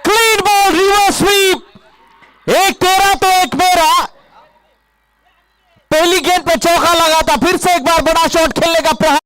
Clean ball, reverse sweep. एक तेरा तो एक मेरा। पहली गेंद पे चौका लगा था, फिर से एक बार बड़ा शॉट खेलने का प्रयास।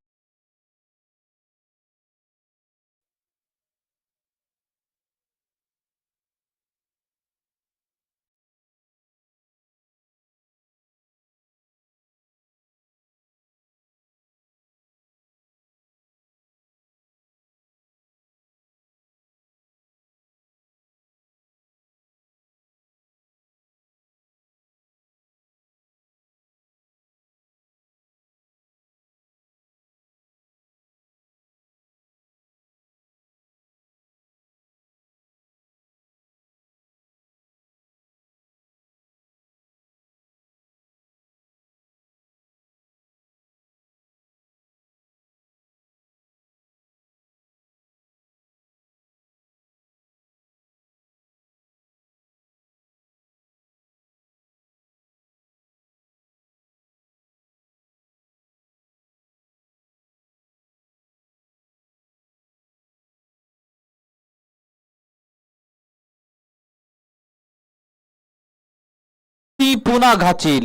पूना घाची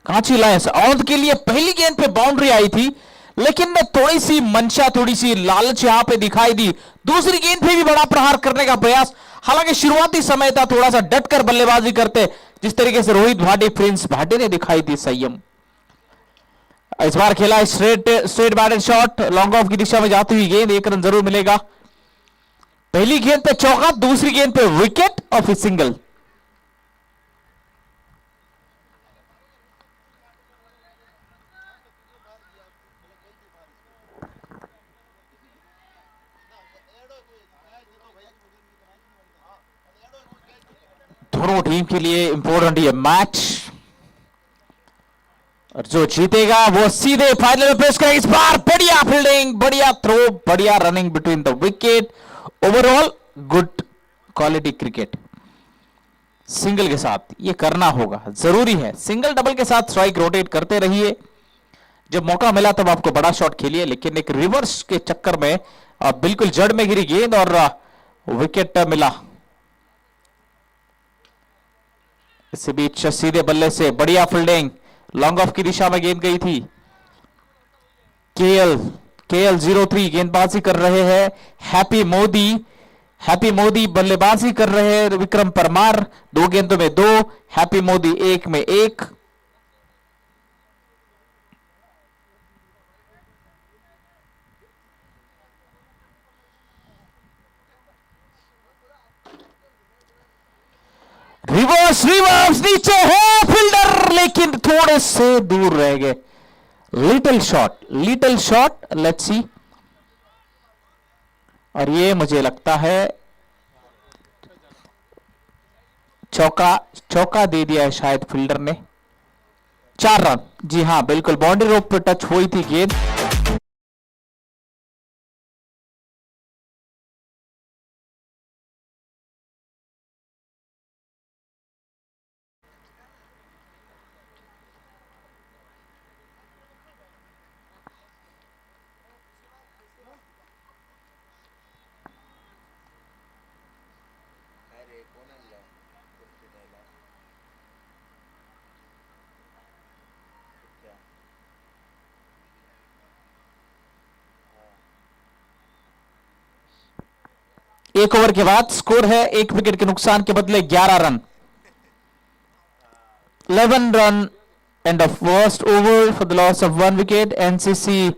घाची लायंस औंध के लिए पहली गेंद पे बाउंड्री आई थी, लेकिन थोड़ी सी मंशा, थोड़ी सी लालच यहां पे दिखाई दी। दूसरी गेंद पे भी बड़ा प्रहार करने का प्रयास, हालांकि शुरुआती समय था थोड़ा सा डटकर बल्लेबाजी करते, जिस तरीके से रोहित भाटी, प्रिंस भाटी ने दिखाई दी संयम। इस बार खेला straight batted shot, long off की दिशा में जाती हुई गेंद, 1 रन जरूर मिलेगा। पहली गेंद पे चौका, दूसरी गेंद पे विकेट और फिर सिंगल। दोनों टीम के लिए इंपॉर्टेंट ये मैच, और जो जीतेगा वो सीधे फाइनल में पेश करेगा। इस बार बढ़िया फील्डिंग, बढ़िया थ्रो, बढ़िया running between the wicket. Overall good quality cricket. Single के साथ ये करना होगा, जरूरी है। सिंगल डबल के साथ स्ट्राइक रोटेट करते रहिए, जब मौका मिला तब आपको बड़ा शॉट खेलिए, लेकिन एक रिवर्स के चक्कर में बिल्कुल जड़ में गिरी गेंद और विकेट मिला। इसी बीच सीधे बल्ले से बढ़िया फील्डिंग, लॉन्ग ऑफ की दिशा में गेंद गई थी। केएल 03 गेंदबाजी कर रहे हैं। हैप्पी मोदी बल्लेबाजी कर रहे हैं। विक्रम परमार 2 गेंदों में 2, हैप्पी मोदी 1 में 1। रिवर्स नीचे है फील्डर, लेकिन थोड़े से दूर रह गए। Little shot, let's see. और ये मुझे लगता है चौका दे दिया है शायद फील्डर ने। 4 रन, जी हां बिल्कुल, बाउंड्री रोप पर टच हुई थी गेंद। एक ओवर के बाद स्कोर है 1 विकेट के नुकसान के बदले 11 run. 11 run end of first over for the loss of 1 wicket. NCC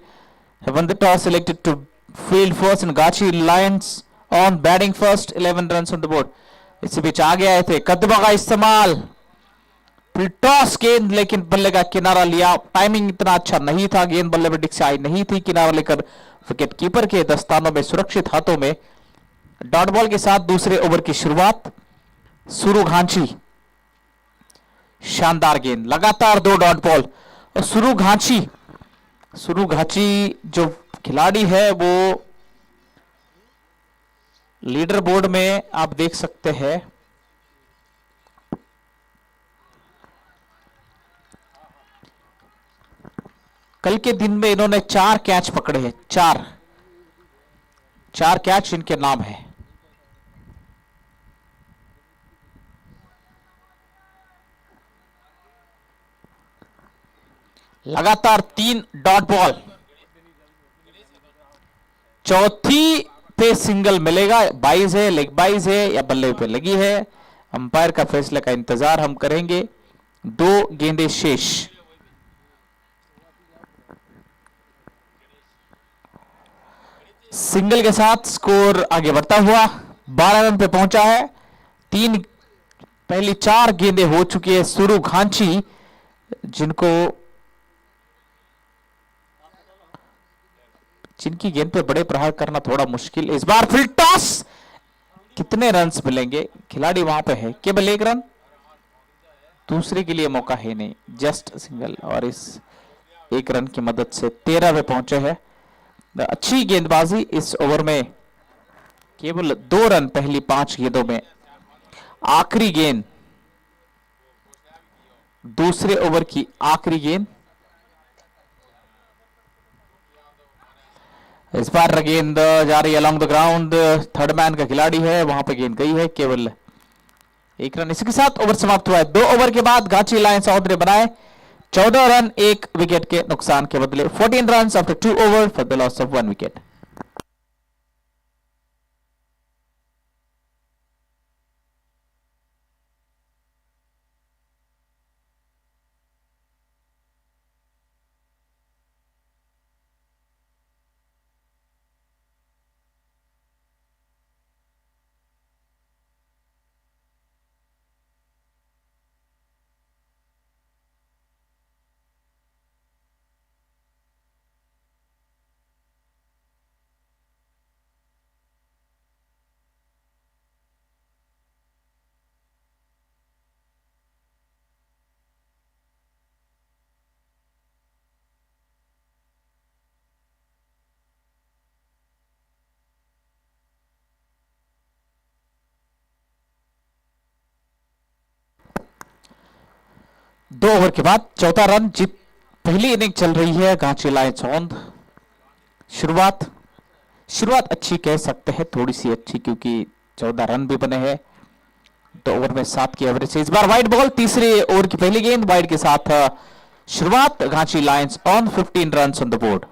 have won the toss, selected to field first and Gachi Lions on batting first. 11 runs on the board. इसी बीच आगे आए थे, कदमा का इस्तेमाल, फिर टॉस गेंद, लेकिन बल्ले का किनारा लिया। टाइमिंग इतना अच्छा नहीं था, गेंद बल्ले में डिक से आई नहीं थी, किनारा लेकर विकेट कीपर के दस्तानों में सुरक्षित हाथों में। डॉट बॉल के साथ दूसरे ओवर की शुरुआत। सुरु घांची, शानदार गेंद, लगातार 2 डॉट बॉल। और सुरु घांची जो खिलाड़ी है वो लीडर बोर्ड में आप देख सकते हैं, कल के दिन में इन्होंने 4 कैच पकड़े हैं, 4। 4 कैच इनके नाम है। लगातार 3 डॉट बॉल, चौथी पे सिंगल मिलेगा। 22 है, लेग 22 है या बल्ले पे लगी है, अंपायर का फैसले का इंतजार हम करेंगे। 2 गेंदे शेष। सिंगल के साथ स्कोर आगे बढ़ता हुआ 12 रन पे पहुंचा है। पहली 4 गेंदे हो चुकी है। सुरु घांची, जिनकी गेंद पे बड़े प्रहार करना थोड़ा मुश्किल। इस बार फील्ड टॉस, कितने रन्स मिलेंगे? खिलाड़ी वहां पे है, केवल 1 रन, दूसरे के लिए मौका है नहीं, जस्ट सिंगल। और इस 1 रन की मदद से 13 पे पहुंचे हैं। अच्छी गेंदबाजी इस ओवर में, केवल 2 रन पहली 5 गेंदों में। आखिरी गेंद, दूसरे ओवर की आखिरी गेंद। इस बार गेंद जा रही है along the ground, third man का खिलाड़ी है, वहां पे गेंद गई है, केवल 1 रन। इसके साथ ओवर समाप्त हुआ है। 2 ओवर के बाद घाची लायंस आउट ने बनाए 14 रन 1 विकेट के नुकसान के बदले। 14 run after 2 over for the loss of 1 wicket. दो ओवर के बाद 14 रन जीत पहली इनिंग चल रही है घाची लायंस ऑन। शुरुआत अच्छी कह सकते हैं, थोड़ी सी अच्छी, क्योंकि 14 रन भी बने हैं। 2 ओवर में 7 की एवरेज है। इस बार वाइड बॉल, तीसरे ओवर की पहली गेंद वाइड के साथ शुरुआत। Ghachi Lions on 15 run on the board.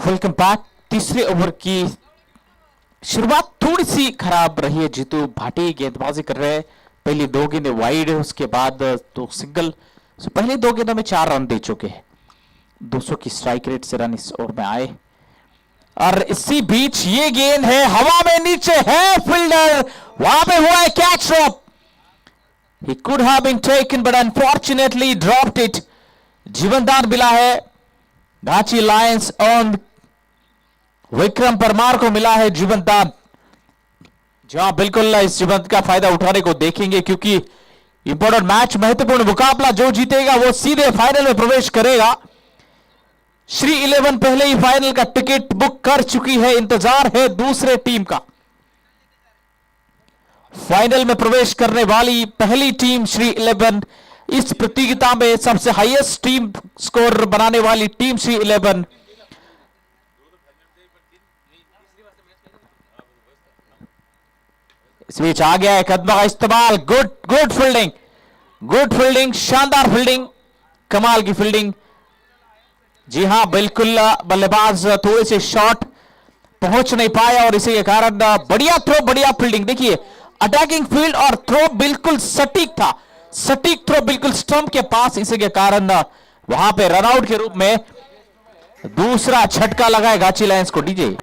Welcome back. तीसरे ओवर की शुरुआत थोड़ी सी खराब रही है। जीतू भाटी गेंदबाजी कर रहे हैं। पहली 2 गेंदें वाइड है, उसके बाद 2 सिंगल। पहले 2 गेंदों में 4 रन दे चुके हैं। 200 की स्ट्राइक रेट से रन इस ओवर में आए। और इसी बीच ये गेंद है हवा में, नीचे है फील्डर, वहां पे हुआ है catch drop. He could have been taken but unfortunately dropped it. जीवनदान मिला है घाची लायंस ऑन। विक्रम परमार को मिला है जीवनदान। जहां बिल्कुल इस जीवन का फायदा उठाने को देखेंगे, क्योंकि इंपॉर्टेंट मैच, महत्वपूर्ण मुकाबला, जो जीतेगा वो सीधे फाइनल में प्रवेश करेगा। श्री 11 पहले ही फाइनल का टिकट बुक कर चुकी है। इंतजार है दूसरे टीम का। फाइनल में प्रवेश करने वाली पहली टीम श्री 11, इस प्रतियोगिता में सबसे हाईएस्ट टीम स्कोर बनाने वाली टीम श्री 11। इस बीच आ गया है कदमा का इस्तेमाल, good good fielding, good fielding, शानदार फील्डिंग, कमाल की फील्डिंग। जी हां बिल्कुल, बल्लेबाज थोड़े से शॉट पहुंच नहीं पाए और इसी के कारण बढ़िया थ्रो, बढ़िया फील्डिंग। देखिए अटैकिंग फील्ड और थ्रो बिल्कुल सटीक था, सटीक थ्रो बिल्कुल स्टंप के पास, इसी के कारण वहां पे रनआउट के रूप में दूसरा झटका लगा है गाची लायंस को। डीजे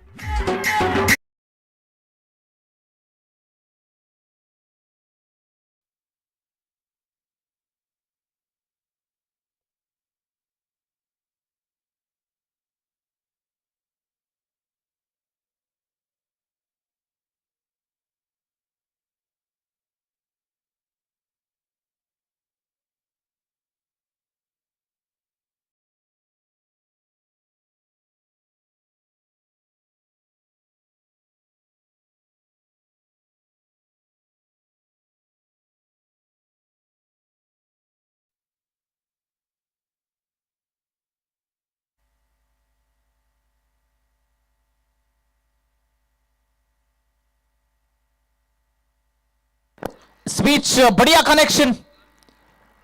इस बीच बढ़िया कनेक्शन,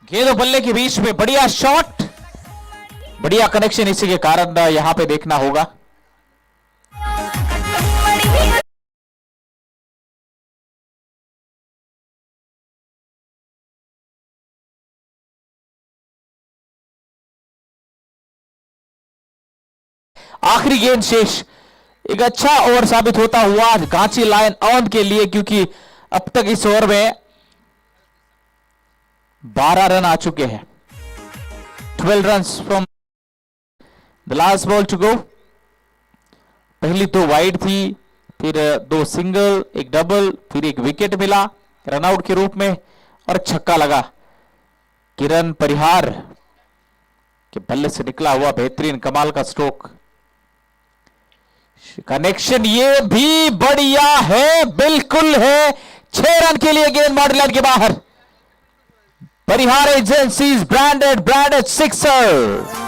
गेंद और बल्ले के बीच में बढ़िया शॉट, बढ़िया कनेक्शन, इसी के कारण यहां पे देखना होगा। आखिरी गेंद शेष, एक अच्छा ओवर साबित होता हुआ गांची लायन ऑन के लिए, क्योंकि अब तक इस ओवर में 12 रन आ चुके हैं। 12 run from the last ball to go. पहली 2 वाइड थी, फिर 2 सिंगल, एक डबल, फिर एक विकेट मिला रनआउट के रूप में और छक्का लगा। किरण परिहार के बल्ले से निकला हुआ बेहतरीन कमाल का स्ट्रोक, कनेक्शन ये भी बढ़िया है, बिल्कुल है। 6 रन के लिए गेंद बाउंड्री लाइन के बाहर। परिहार एजेंसीज ब्रांडेड सिक्सर।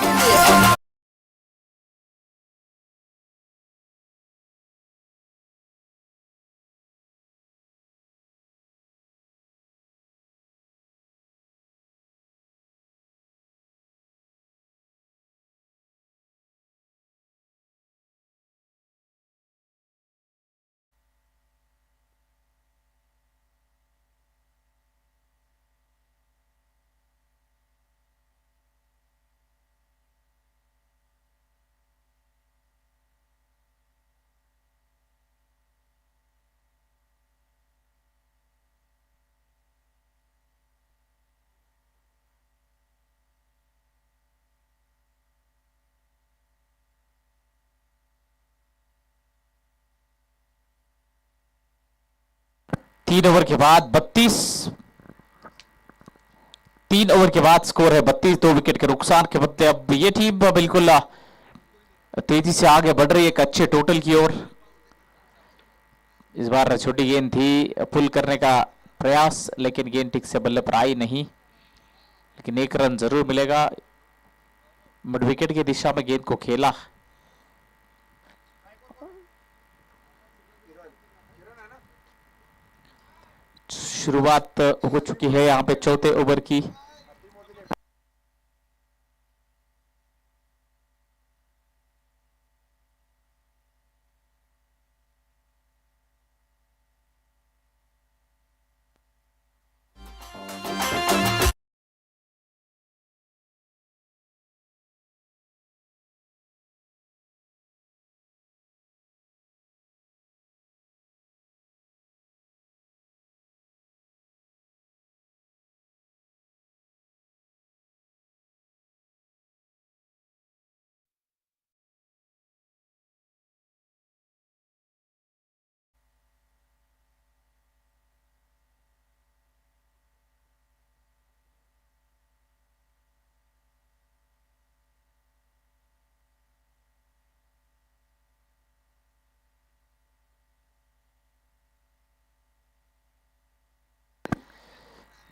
तीन ओवर के बाद 32, 3 ओवर के बाद स्कोर है 32, 2 विकेट के नुकसान के बदले अब ये टीम बिल्कुल तेजी से आगे बढ़ रही है एक अच्छे टोटल की ओर। इस बार छोटी गेंद थी, पुल करने का प्रयास, लेकिन गेंद ठीक से बल्ले पर आई नहीं, लेकिन 1 रन जरूर मिलेगा। मिड विकेट की दिशा में गेंद को खेला। शुरुआत हो चुकी है यहां पे चौथे ओवर की।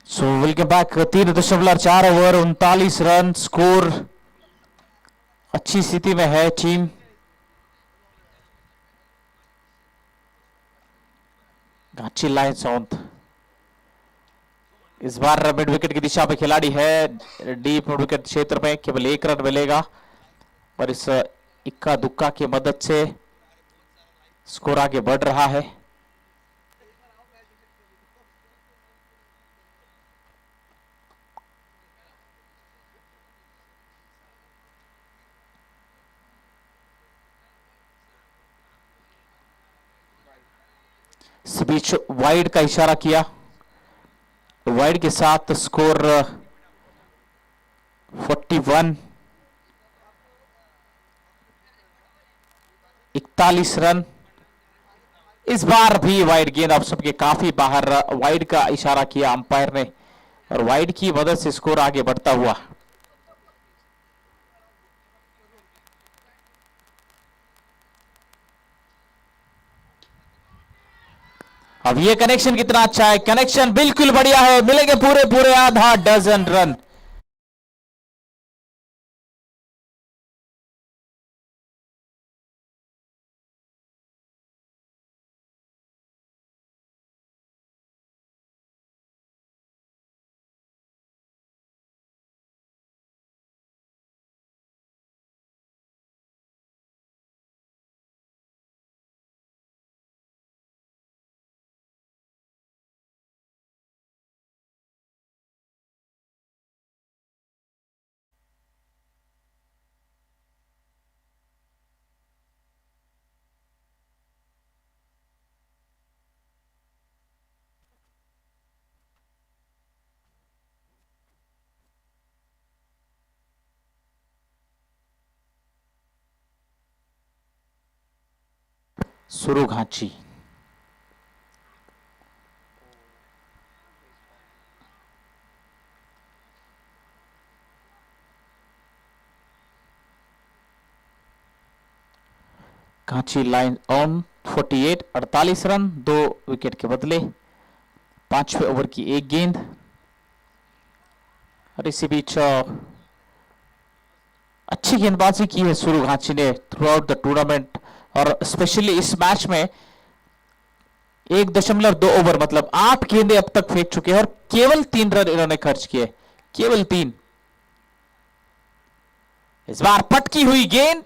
So welcome back. 3.4 over 39 run score, अच्छी स्थिति में है टीम। गाची लायंस ऑन। इस बार मिड विकेट की दिशा में खिलाड़ी है, डीप मिड विकेट क्षेत्र में केवल 1 रन मिलेगा और इस इक्का दुक्का की मदद से स्कोर आगे बढ़ रहा है। इस बीच वाइड का इशारा किया, वाइड के साथ स्कोर 41, 41 रन। इस बार भी वाइड गेंद ऑफ सबके काफी बाहर, वाइड का इशारा किया अंपायर ने और वाइड की मदद से स्कोर आगे बढ़ता हुआ। अब ये कनेक्शन कितना अच्छा है, कनेक्शन बिल्कुल बढ़िया है, मिलेंगे पूरे पूरे आधा डजन रन। सुरु Ghachi, Ghachi line on 48, 48 run 2 wicket के बदले, 5वें ओवर की एक गेंद। और इसी बीच अच्छी गेंदबाजी की है सुरु घाची ने थ्रू आउट द टूर्नामेंट और स्पेशली इस मैच में 1.2 ओवर मतलब 8 गेंदें अब तक फेंक चुके हैं और केवल 3 रन इन्होंने खर्च किए, केवल 3। इस बार पटकी हुई गेंद,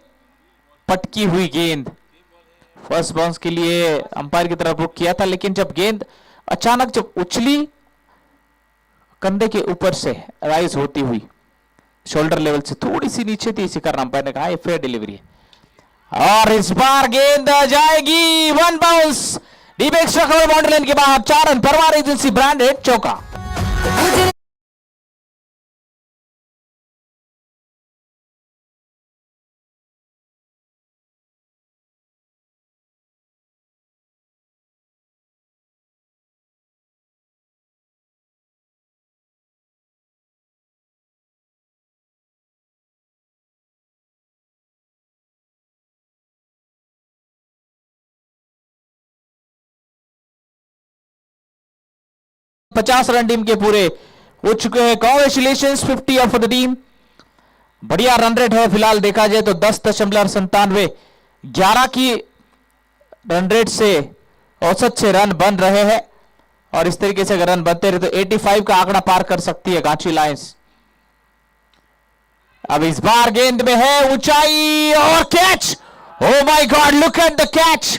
पटकी हुई गेंद फर्स्ट बाउंस के लिए अंपायर की तरफ रुक किया था, लेकिन जब गेंद अचानक जब उछली कंधे के ऊपर से राइज होती हुई शोल्डर लेवल से थोड़ी सी नीचे थी, इसी कारण अंपायर ने कहा ये फेयर डिलीवरी है। और इस बार गेंद जाएगी, one bounce deep extra cover boundary line के बाहर, 4 रन, परवार एजेंसी ब्रांडेड चौका। पचास रन टीम के पूरे हो चुके हैं, कॉन्ग्रेचुलेशन 50 फॉर द टीम। बढ़िया रन रेट है फिलहाल देखा जाए तो 10.97, 11 की रन रेट से औसत से रन बन रहे हैं और इस तरीके से अगर रन बनते रहे तो 85 का आंकड़ा पार कर सकती है गांची लायंस। अब इस बार गेंद में है ऊंचाई और catch, oh my God look at the catch,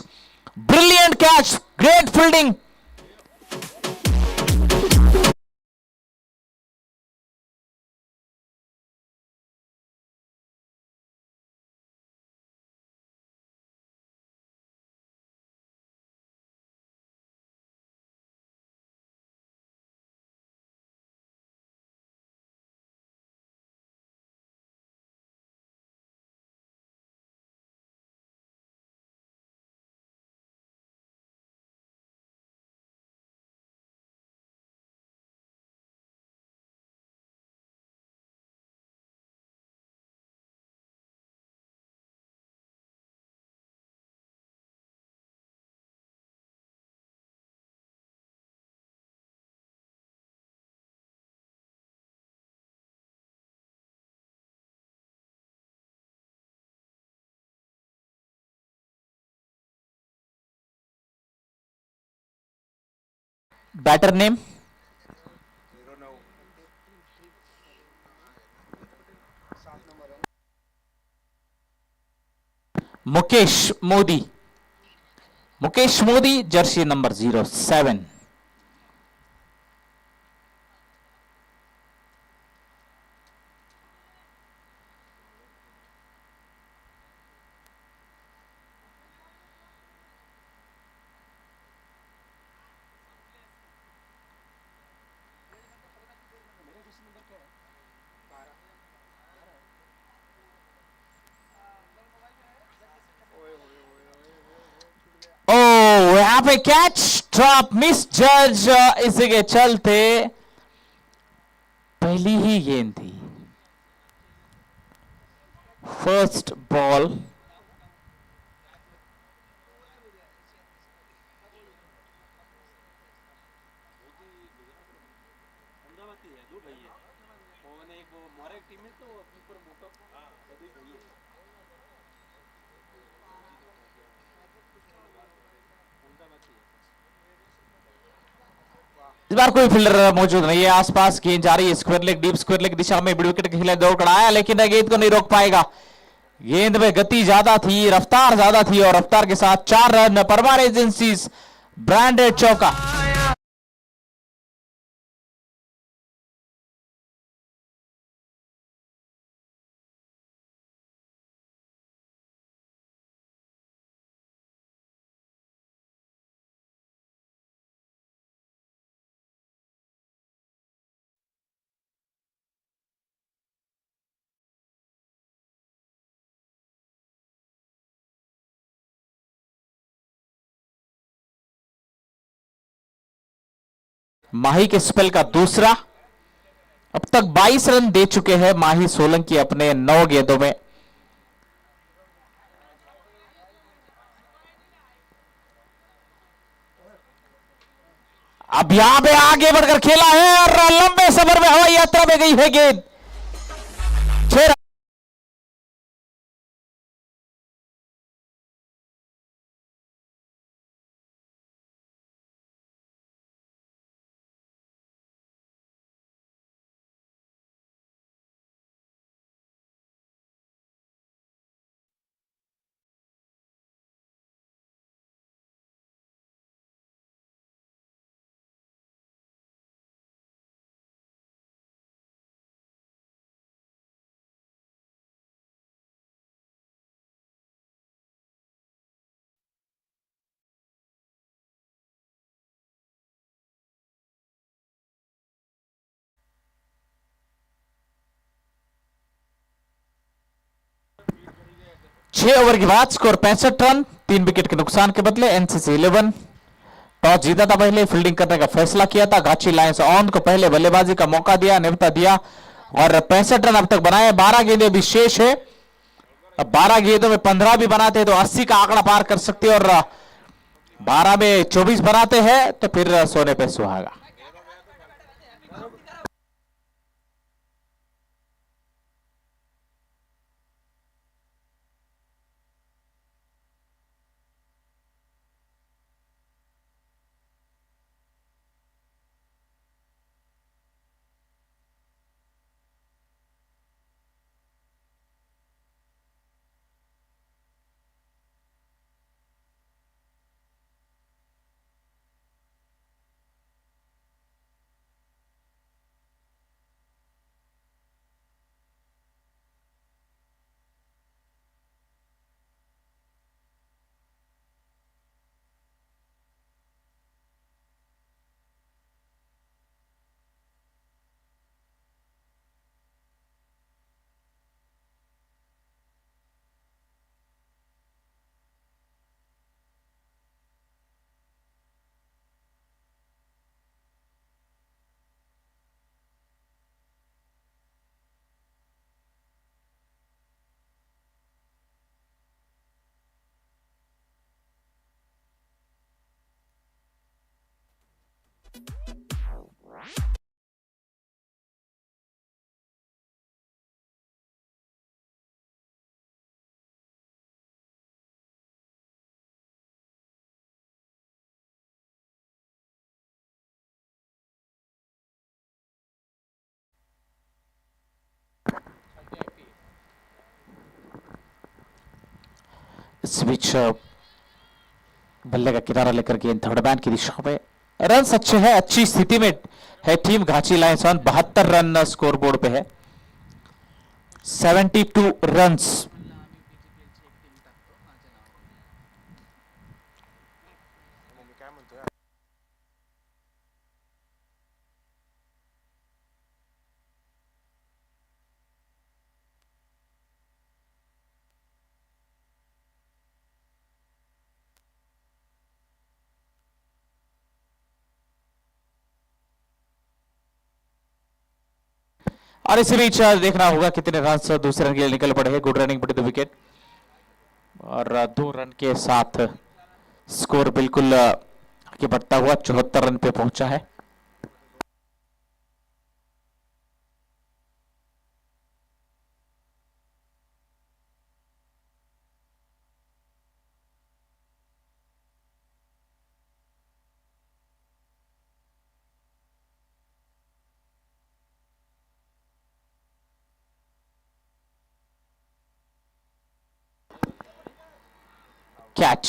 brilliant catch, great fielding. Batter name? Mukesh Modi. Mukesh Modi, jersey number 07. ओ यहां पे कैच ड्रॉप मिस जज, इसी के चलते पहली ही गेंद थी, फर्स्ट बॉल। इस बार कोई फील्डर मौजूद नहीं है आसपास, गेंद जा रही है square leg, deep square leg दिशा में, मिड विकेट के खिलाफ दौड़ कड़ाया, लेकिन गेंद को नहीं रोक पाएगा। गेंद में गति ज्यादा थी, रफ्तार ज्यादा थी, और रफ्तार के साथ 4 रन, परमार एजेंसीज ब्रांडेड चौका। माही के स्पेल का दूसरा, अब तक 22 रन दे चुके हैं माही सोलंकी अपने 9 गेंदों में। अब यहां पे आगे बढ़कर खेला है और लंबे सफर में हवाई यात्रा में गई है गेंद। 6 ओवर के बाद स्कोर 65 रन, 3 विकेट के नुकसान के बदले एनसीसी 11 टॉस जीता था, पहले फील्डिंग करने का फैसला किया था। गाची लायंस ऑन को पहले बल्लेबाजी का मौका दिया, न्योता दिया और 65 रन अब तक बनाए। 12 गेंदें भी शेष है, अब 12 गेंदों में 15 भी बनाते हैं तो 80 का आंकड़ा पार कर सकते हैं, और 12 में 24 बनाते हैं तो फिर सोने पे सुहागा। बीच बल्ले का किनारा लेकर गेंद थर्ड मैन की दिशा में। रन अच्छे हैं, अच्छी स्थिति में है team Ghachi Lions. 72 run score board पे है, 72 रन्स। और इसी बीच देखना होगा कितने रन दूसरे रन के लिए निकल पड़े हैं। गुड रनिंग बटी द विकेट, और 2 रन के साथ स्कोर बिल्कुल आगे बढ़ता हुआ 74 रन पे पहुंचा है। कैच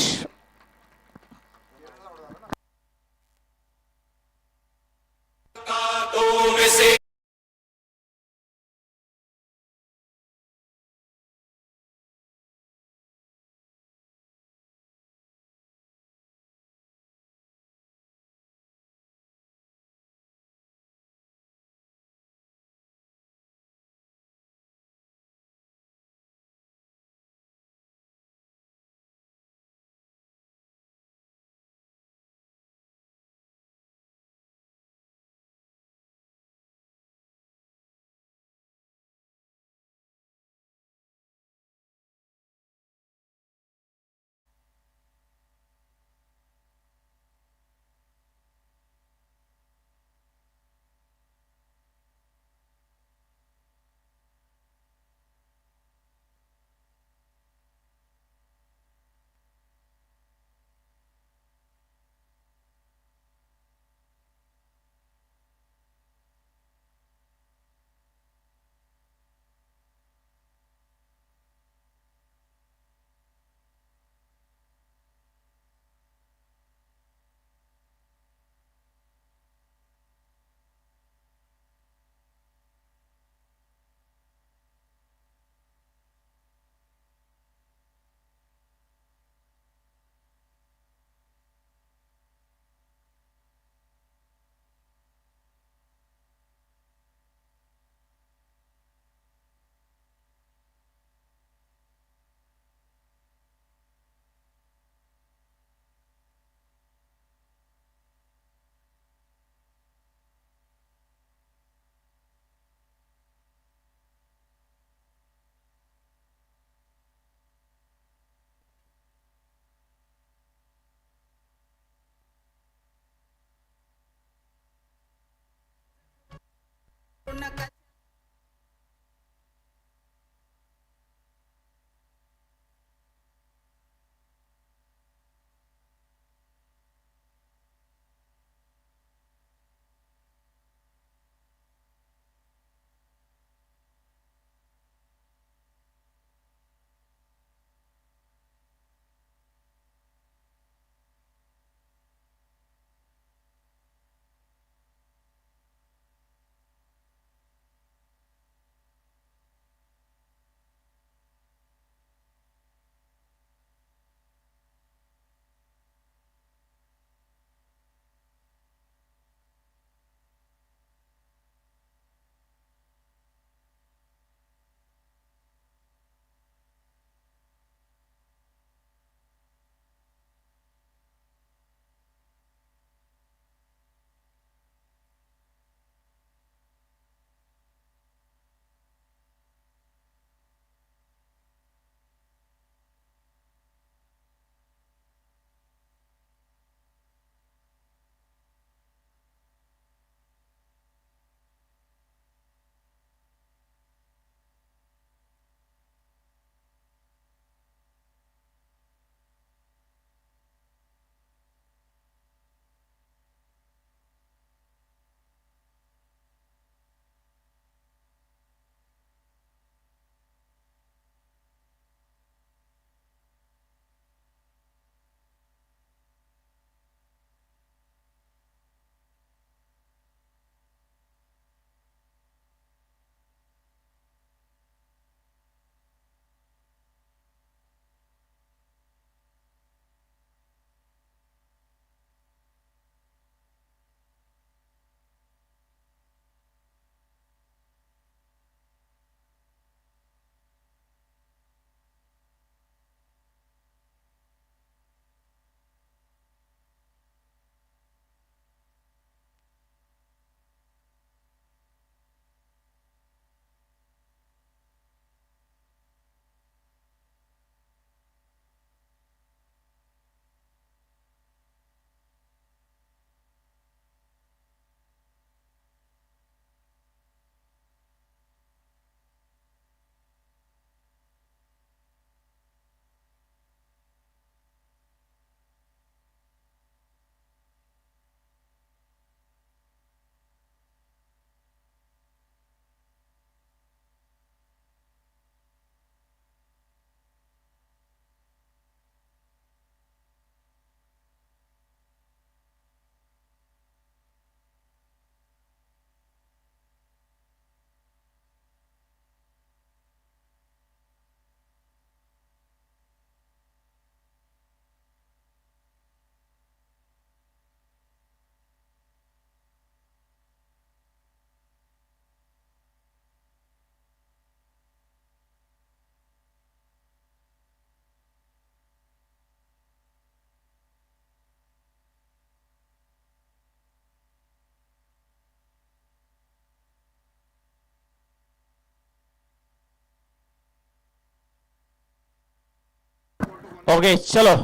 ओके चलो,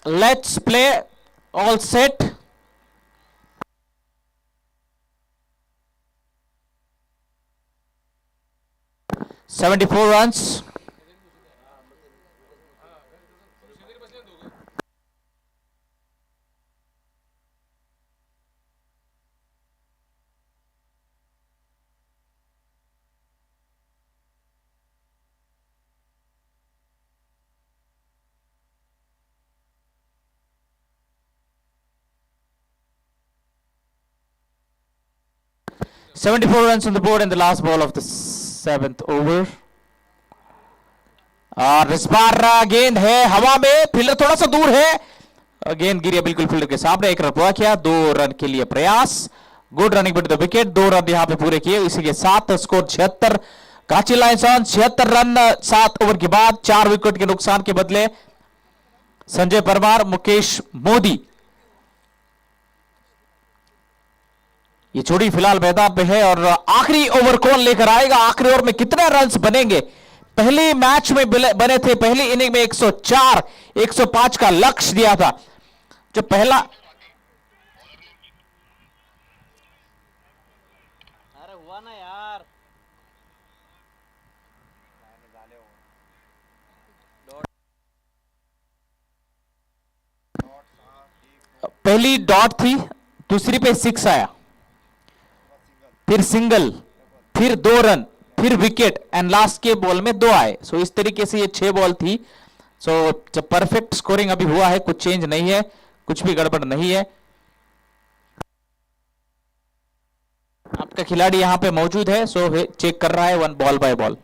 let's play, all set. 74 runs. "74 runs on the board in the last ball of the 7th over." और इस बार गेंद है हवा में, फील्डर थोड़ा सा दूर है, गेंद गिरी बिल्कुल फील्डर के सामने। 1 रन पूरा किया, 2 रन के लिए प्रयास। Good running between the wicket, 2 run यहां पे पूरे किए। इसी के साथ स्कोर 76। गाची लायंस ऑन 76 रन 7 ओवर के बाद, 4 विकेट के नुकसान के बदले। संजय परमार, मुकेश मोदी, ये जोड़ी फिलहाल मैदान पे है। और आखिरी ओवर कौन लेकर आएगा, आखिरी ओवर में कितने रन्स बनेंगे। पहले मैच में बने थे, पहली इनिंग में 104 105 का लक्ष्य दिया था। जो पहला अरे हुआ ना यार, पहली डॉट थी, दूसरी पे 6 आया, फिर सिंगल, फिर 2 रन, फिर विकेट, एंड लास्ट के बॉल में 2 आए। सो इस तरीके से ये 6 बॉल थी। सो जब परफेक्ट स्कोरिंग अभी हुआ है, कुछ चेंज नहीं है, कुछ भी गड़बड़ नहीं है। आपका खिलाड़ी यहां पे मौजूद है, सो चेक कर रहा है 1 बॉल बाय बॉल।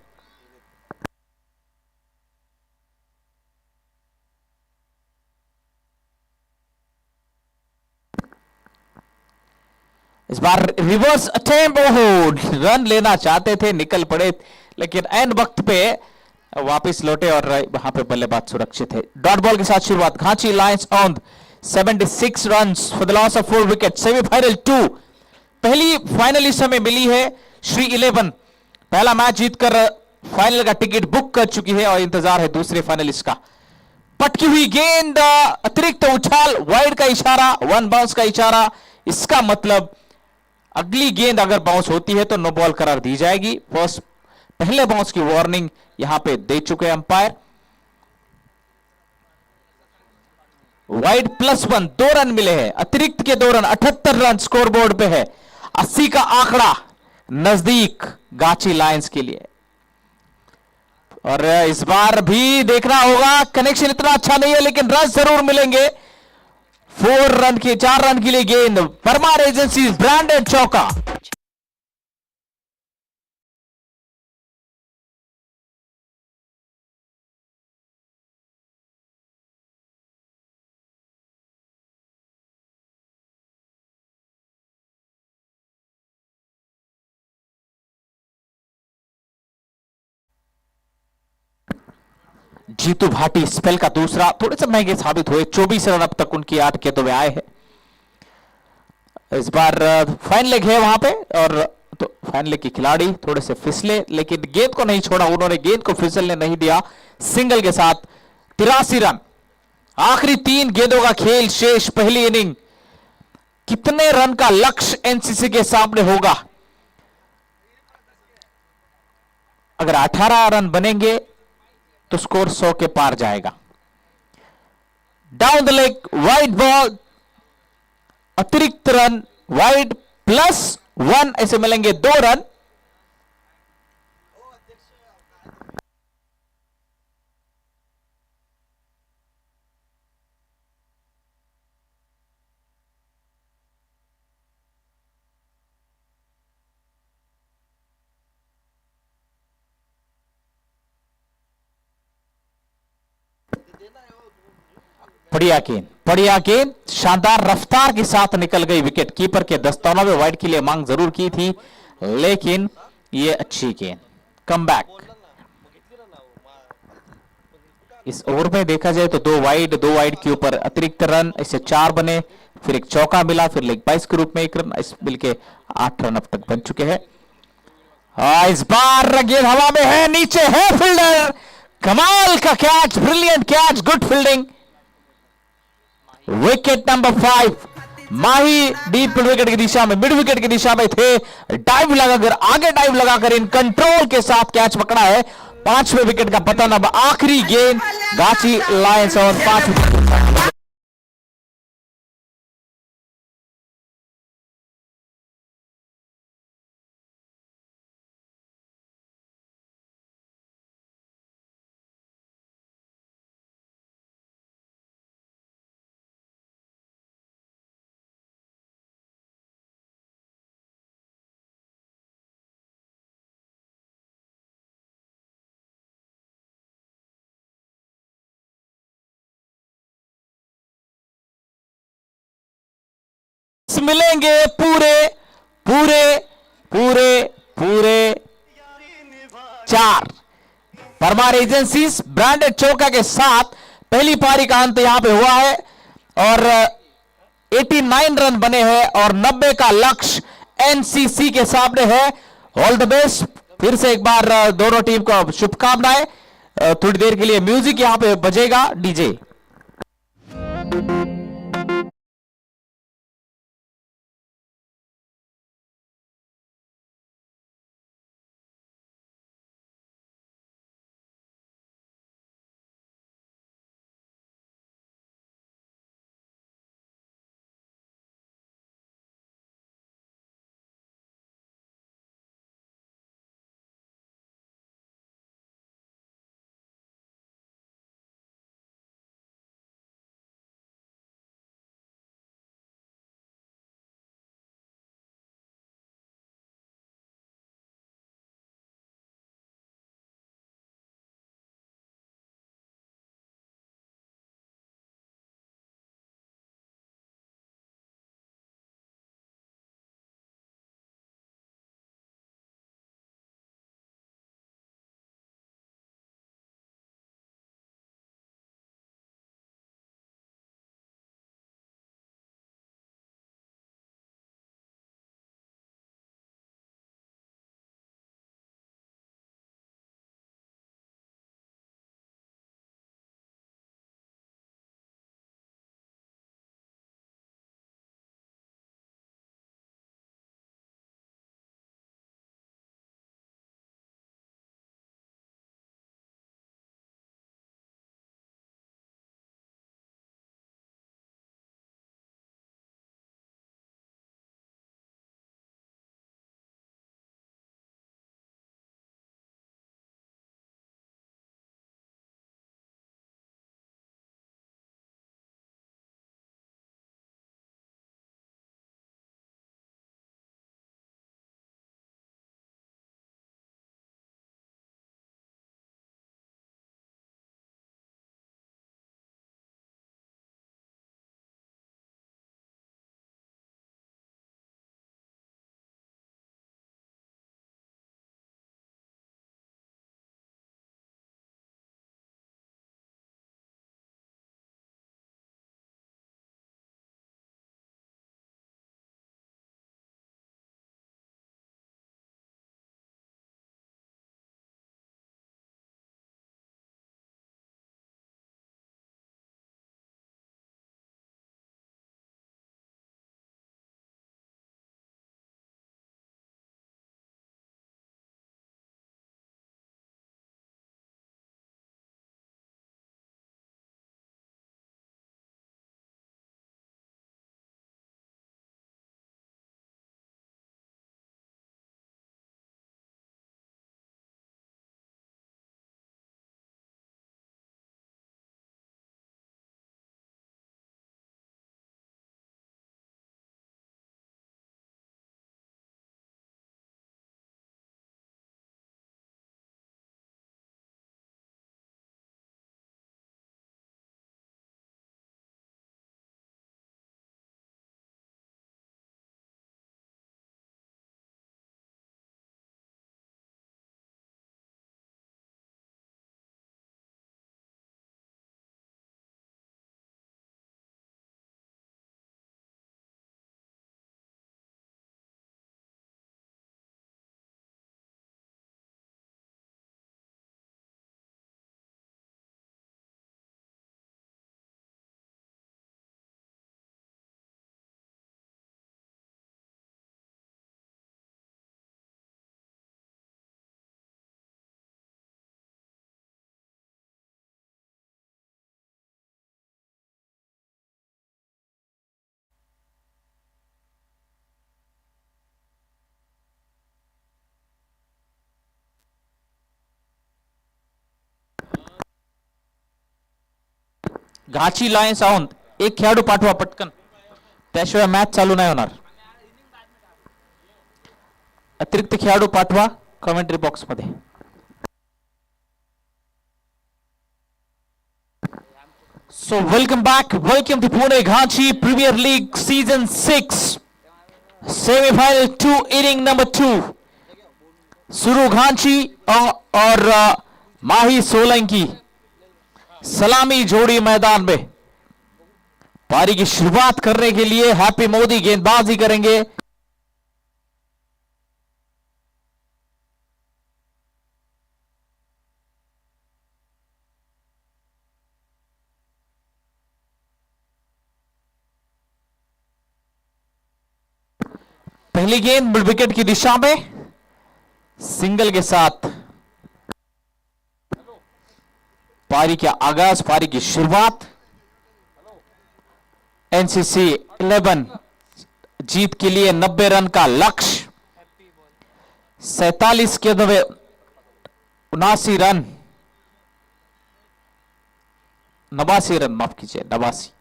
इस बार रिवर्स अटेम्प्ट, ओहो, रन लेना चाहते थे, निकल पड़े, लेकिन एंड वक्त पे वापस लौटे और वहां पे बल्लेबाज सुरक्षित है। डॉट बॉल के साथ शुरुआत, Ghachi Lions on 76 runs for the loss of 4 wicket. Semifinal 2, पहली फाइनल इस समय मिली है श्री 11, पहला मैच जीतकर फाइनल का टिकट बुक कर चुकी है और इंतजार है दूसरे फाइनलिस्ट का। पटकी हुई गेंद, अतिरिक्त उछाल, वाइड का इशारा, 1 बाउंस का इशारा। इसका मतलब अगली गेंद अगर बाउंस होती है तो नो बॉल करार दी जाएगी। पहले बाउंस की वार्निंग यहां पे दे चुके अंपायर। वाइड +1, 2 रन मिले हैं, अतिरिक्त के 2 रन, 78 रन स्कोरबोर्ड पे है। 80 का आंकड़ा नजदीक गाची लायंस के लिए। और इस बार भी देखना होगा, कनेक्शन इतना अच्छा नहीं है लेकिन रन जरूर मिलेंगे। 4 रन के लिए गेंद, परमार एजेंसी ब्रांडेड चौका। जीतू भाटी स्पेल का दूसरा, थोड़े से महंगे साबित हुए। 24 रन अब तक उनकी 8 गेंदों में आए हैं। इस बार फाइन लेग है वहां पे, और तो फाइन लेग के खिलाड़ी थोड़े से फिसले, लेकिन गेंद को नहीं छोड़ा उन्होंने, गेंद को फिसलने नहीं दिया। सिंगल के साथ 83 रन। आखिरी 3 गेंदों का खेल शेष पहली इनिंग। कितने रन का लक्ष्य एनसीसी के सामने होगा। अगर 18 रन बनेंगे तो स्कोर 100 के पार जाएगा। Down the leg, wide ball, अतिरिक्त रन, वाइड +1, ऐसे मिलेंगे 2 रन। बढ़िया गेंद, शानदार रफ्तार के साथ निकल गई विकेट। कीपर के दस्तानों में वाइड के लिए मांग जरूर की थी, लेकिन ये अच्छी गेंद, कम बैक। इस ओवर में देखा जाए तो 2 वाइड के ऊपर अतिरिक्त रन, इससे 4 बने, फिर एक चौका मिला, फिर लेग बाइस के रूप में 1 रन, इस मिलके 8 रन अब तक बन चुके हैं। इस बार गेंद हवा में है, नीचे है फील्डर, कमाल का catch, brilliant catch, good fielding. Wicket number 5। माही डीप विकेट की दिशा में, मिड विकेट की दिशा में थे, डाइव लगाकर, आगे डाइव लगाकर इन कंट्रोल के साथ कैच पकड़ा है। 5वें विकेट का पतन। अब आखिरी गेंद गाची लायंस और 5 विकेट। मिलेंगे पूरे पूरे पूरे पूरे 4। परमार एजेंसीज ब्रांडेड चौका के साथ पहली पारी का अंत यहां पे हुआ है और 89 रन बने हैं और 90 का लक्ष्य एनसीसी के सामने है। All the best. फिर से एक बार दोनों टीम को शुभकामनाएं। थोड़ी देर के लिए म्यूजिक यहां पे बजेगा, डीजे। घाची लायन्स आहोत. एक खेळाडू पाठवा पटकन, त्याशिवाय मॅच चालू नाही होणार. अतिरिक्त खेळाडू पाठवा कमेंट्री बॉक्स मध्ये. So welcome back, welcome to Pune Ghanchi Premier League Season 6 Semi-final 2 inning number 2. सुरू घांची और माही सोलंकी सलामी जोड़ी मैदान में. पारी की शुरुआत करने के लिए हैप्पी मोदी गेंदबाजी करेंगे. पहली गेंद मिड विकेट की दिशा में सिंगल के साथ पारी का आगाज, पारी की शुरुआत. एनसीसी 11 जीत के लिए 90 रन का लक्ष्य. 47 गेंदों में 79 रन, 89 रन, माफ कीजिए 89.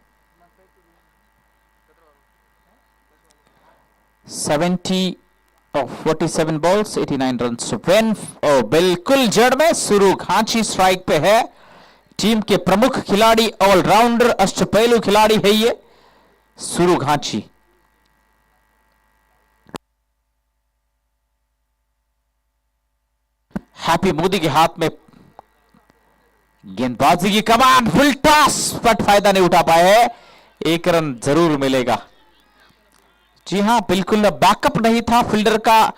47 बॉल्स 89 रन. वेन बिल्कुल जड़ में सुरू घांची स्ट्राइक पे है. टीम के प्रमुख खिलाड़ी, ऑलराउंडर, अष्टपैलू खिलाड़ी है ये सुरू घांची. हैप्पी मोदी के हाथ में गेंदबाजी की कमान. फुल टॉस बट फायदा नहीं उठा पाए हैं. एक रन जरूर मिलेगा. जी हां, बिल्कुल बैकअप नहीं था फील्डर का.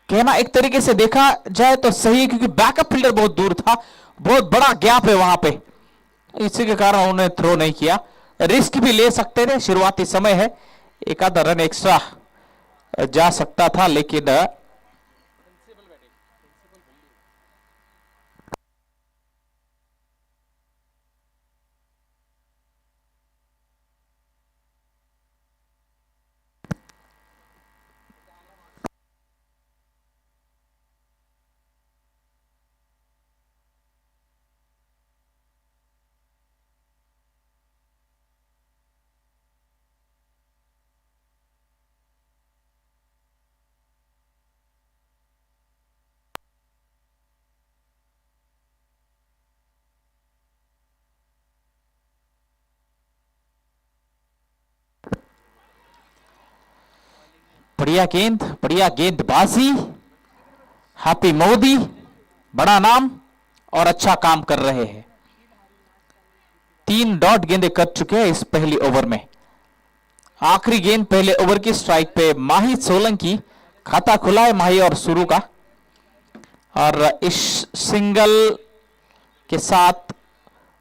कहना एक तरीके से देखा जाए तो सही है, क्योंकि बैकअप फील्डर बहुत दूर था. बहुत बड़ा गैप है वहां पे, इसी के कारण उन्होंने थ्रो नहीं किया. रिस्क भी ले सकते थे, शुरुआती समय है, एक आधा रन एक्स्ट्रा जा सकता था, लेकिन बढ़िया गेंद, बढ़िया गेंदबाजी. हैप्पी मोदी बड़ा नाम और अच्छा काम कर रहे हैं. 3 डॉट गेंदें कर चुके हैं इस पहली ओवर में. आखिरी गेंद पहले ओवर की स्ट्राइक पे माही सोलंकी. खाता खुला है माही और सुरू का, और इस सिंगल के साथ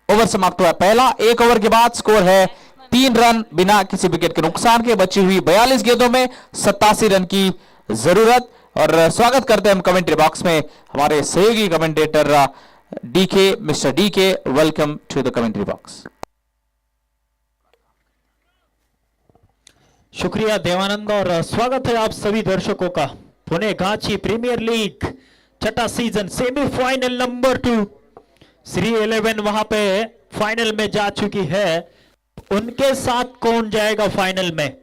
ओवर समाप्त हुआ पहला. एक ओवर के बाद स्कोर है 3 रन बिना किसी विकेट के नुकसान के. बची हुई 42 गेंदों में 87 रन की जरूरत. और स्वागत करते हैं हम कमेंट्री बॉक्स में हमारे सहयोगी commentator DK, mister DK. Welcome to the commentary box. शुक्रिया देवानंद, और स्वागत है आप सभी दर्शकों का. पुणे घांची प्रीमियर लीग छठा सीजन सेमीफाइनल नंबर 2. श्री 11 वहां पे फाइनल में जा चुकी है. उनके साथ कौन जाएगा फाइनल में?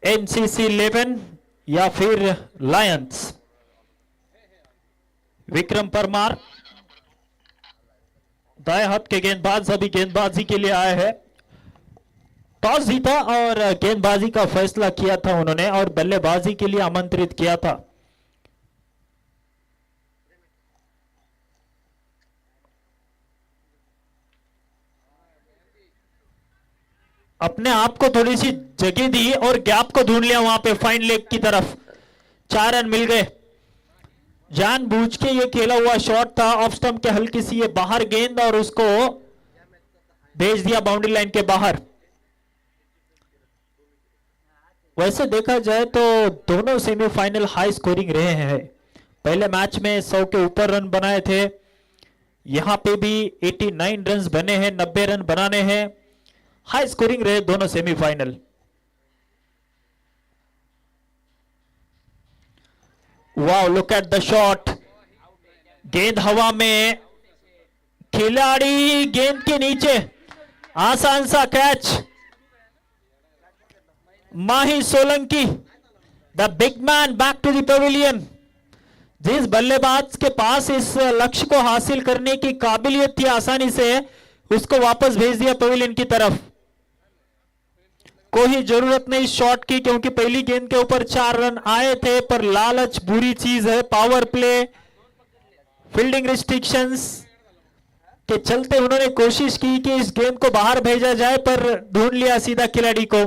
एनसीसी 11 या फिर लायंस? विक्रम परमार दाएं हाथ के गेंदबाज अभी गेंदबाजी के लिए आए हैं. टॉस जीता और गेंदबाजी का फैसला किया था उन्होंने, और बल्लेबाजी के लिए आमंत्रित किया था. अपने आप को थोड़ी सी जगह दी और गैप को ढूंढ लिया वहां पे फाइन लेग की तरफ. 4 रन मिल गए. जानबूझ के ये खेला हुआ शॉट था, ऑफ स्टंप के हल्की सी ये बाहर गेंद, और उसको भेज दिया बाउंड्री लाइन के बाहर. वैसे देखा जाए तो दोनों सेमीफाइनल हाई स्कोरिंग रहे हैं. पहले मैच में 100 के ऊपर रन बनाए थे. यहां पे भी 89 रन बने हैं, 90 रन बनाने हैं. हाई स्कोरिंग रहे दोनों semifinal. Wow, look at the shot. गेंद हवा में खिलाड़ी गेंद के नीचे, आसान सा catch. Mahi Solanki, the big man, back to the pavilion. जिस बल्लेबाज के पास इस लक्ष्य को हासिल करने की काबिलियत थी, आसानी से उसको वापस भेज दिया पवेलियन की तरफ। कोई जरूरत नहीं शॉट की, क्योंकि पहली गेंद के ऊपर 4 रन आए थे, पर लालच बुरी चीज है। पावर प्ले, फील्डिंग रिस्ट्रिक्शंस के चलते उन्होंने कोशिश की कि इस गेंद को बाहर भेजा जाए, पर ढूंढ लिया सीधा खिलाड़ी को।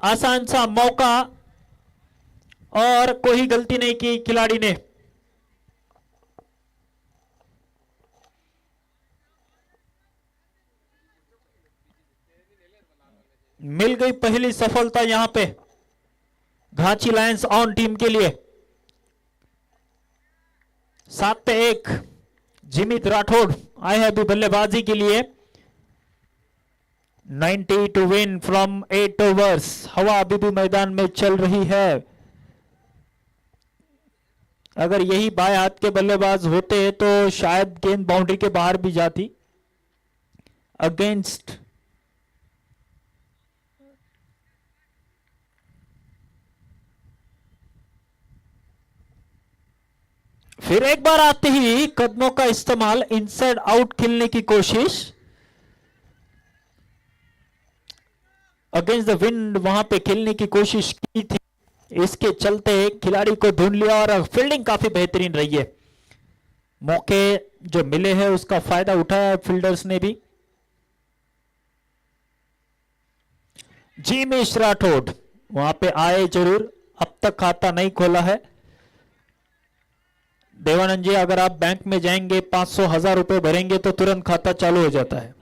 आसान सा मौका और कोई गलती नहीं की खिलाड़ी ने। मिल गई पहली सफलता यहां पे घाची लायंस ऑन टीम के लिए। 7-1 जिमित राठौड़ आए हैं अभी बल्लेबाजी के लिए। 90 टू विन फ्रॉम 8 ओवर्स। हवा अभी भी मैदान में चल रही है। अगर यही बाएं हाथ के बल्लेबाज होते तो शायद गेंद बाउंड्री के बाहर भी जाती। अगेंस्ट फिर एक बार आते ही कदमों का इस्तेमाल, इनसाइड आउट खेलने की कोशिश। अगेंस्ट द विंड वहां पे खेलने की कोशिश की थी, इसके चलते खिलाड़ी को ढूंढ लिया और फील्डिंग काफी बेहतरीन रही है। मौके जो मिले हैं उसका फायदा उठाया फील्डर्स ने भी। जिमिश राठौड़ वहां पे आए जरूर, अब तक खाता नहीं खोला है। देवानंद जी, अगर आप बैंक में जाएंगे 500,000 रुपए भरेंगे तो तुरंत खाता चालू हो जाता है।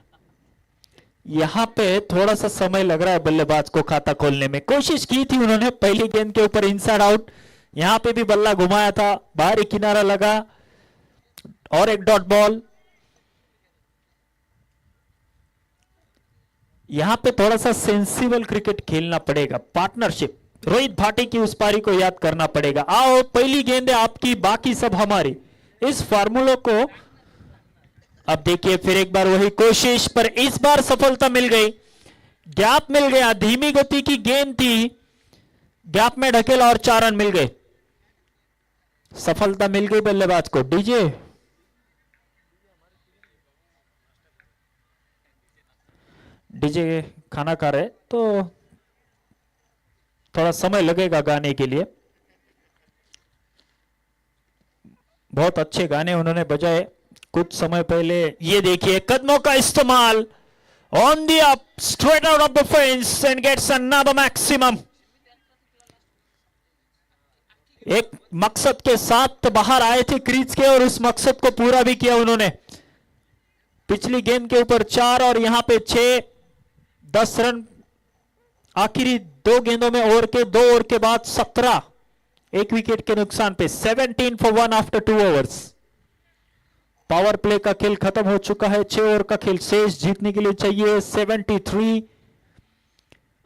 यहां पे थोड़ा सा समय लग रहा है बल्लेबाज को खाता खोलने में। कोशिश की थी उन्होंने पहली गेंद के ऊपर इनसाइड आउट, यहां पे भी बल्ला घुमाया था, बाहरी किनारा लगा और एक डॉट बॉल। यहां पे थोड़ा सा सेंसिबल क्रिकेट खेलना पड़ेगा, पार्टनरशिप। रोहित भाटी की उस पारी को याद करना पड़ेगा। आओ, पहली गेंद है आपकी, बाकी सब हमारी। इस फार्मूले को अब देखिए, फिर एक बार वही कोशिश, पर इस बार सफलता मिल गई। गैप मिल गया, धीमी गति की गेंद थी, गैप में ढकेला और 4 रन मिल गए। सफलता मिल गई बल्लेबाज को। डीजे खाना खा रहे तो थोड़ा समय लगेगा गाने के लिए। बहुत अच्छे गाने उन्होंने बजाए कुछ समय पहले। ये देखिए कदमों का इस्तेमाल, on the up, straight out of the fence and gets another maximum. एक मकसद के साथ बाहर आए थे क्रीज के और उस मकसद को पूरा भी किया उन्होंने। पिछली गेंद के ऊपर 4 और यहां पे 6, 10 रन आखिरी 2 गेंदों में। ओवर के 2 ओवर के बाद 17, एक विकेट के नुकसान पे। 17 for 1 after 2 overs. Power play का खेल खत्म हो चुका है, 6 ओवर का खेल शेष। जीतने के लिए चाहिए 73।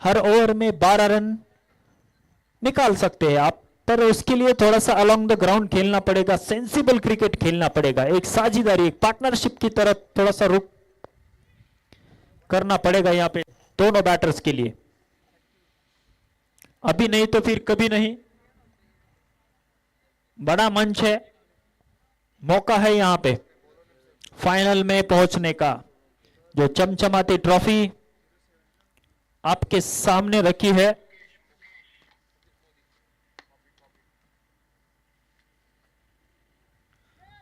हर ओवर में 12 रन निकाल सकते हैं आप, पर उसके लिए थोड़ा सा अलोंग द ग्राउंड खेलना पड़ेगा, सेंसिबल क्रिकेट खेलना पड़ेगा। एक साझेदारी, एक पार्टनरशिप की तरफ थोड़ा सा रुख करना पड़ेगा यहां पे दोनों बैटर्स के लिए। अभी नहीं तो फिर कभी नहीं। बड़ा मंच है, मौका है यहां पे फाइनल में पहुंचने का। जो चमचमाती ट्रॉफी आपके सामने रखी है,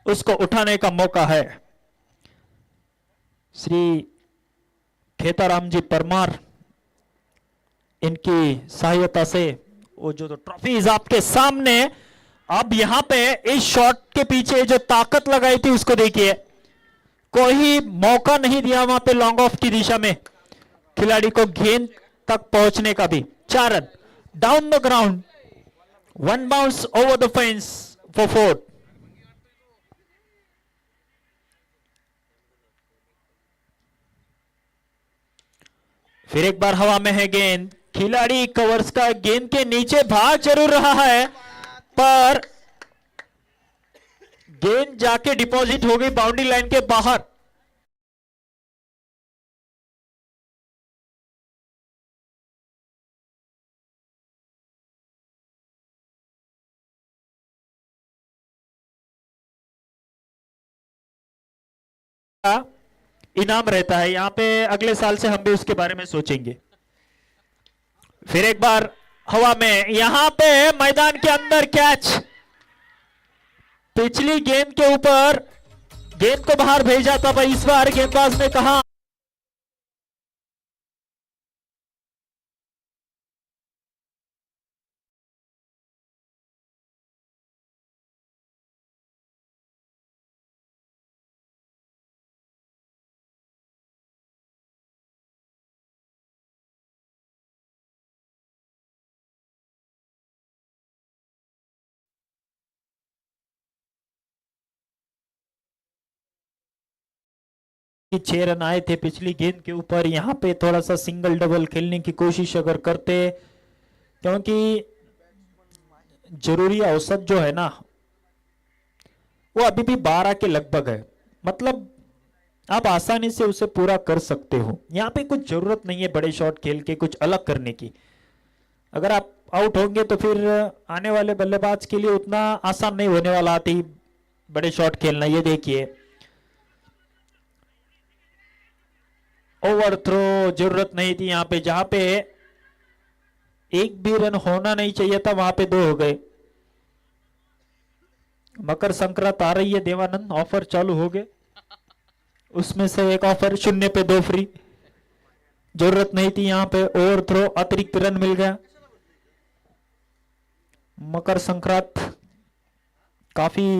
उसको उठाने का मौका है। श्री खेताराम जी परमार, इनकी सहायता से वो जो ट्रॉफीज आपके सामने। अब यहां पे इस शॉट के पीछे जो ताकत लगाई थी उसको देखिए, कोई मौका नहीं दिया वहां पे लॉन्ग ऑफ की दिशा में खिलाड़ी को गेंद तक पहुंचने का भी। 4 run down the ground, 1 bounce over the fence for 4। फिर एक बार हवा में है गेंद, खिलाड़ी कवर्स का गेंद के नीचे भाग जरूर रहा है, पर गेंद जाके डिपॉजिट हो गई बाउंड्री लाइन के बाहर। इनाम रहता है यहाँ पे, अगले साल से हम भी उसके बारे में सोचेंगे। फिर एक बार हवा में, यहां पे मैदान के अंदर कैच, पिछली गेंद के ऊपर गेंद को बाहर भेजा था भाई, इस बार गेंदबाज ने कहा कि 6 रन आए थे पिछली गेंद के ऊपर। यहां पे थोड़ा सा सिंगल डबल खेलने की कोशिश अगर करते, क्योंकि जरूरी औसत जो है ना वो अभी भी 12 के लगभग है, मतलब आप आसानी से उसे पूरा कर सकते हो। यहाँ पे कुछ जरूरत नहीं है बड़े शॉट खेल के कुछ अलग करने की। अगर आप आउट होंगे तो फिर आने वाले बल्लेबाज के लिए उतना आसान नहीं होने वाला आती बड़े शॉट खेलना। ये देखिए ओवर थ्रो, जरूरत नहीं थी यहाँ पे, जहां पे एक भी रन होना नहीं चाहिए था वहां पे 2 हो गए। मकर संक्रांत आ रही है देवानंद, ऑफर चालू हो गए, उसमें से एक ऑफर 0 पे 2 फ्री। जरूरत नहीं थी यहाँ पे, ओवर थ्रो, अतिरिक्त रन मिल गया। मकर संक्रांत काफी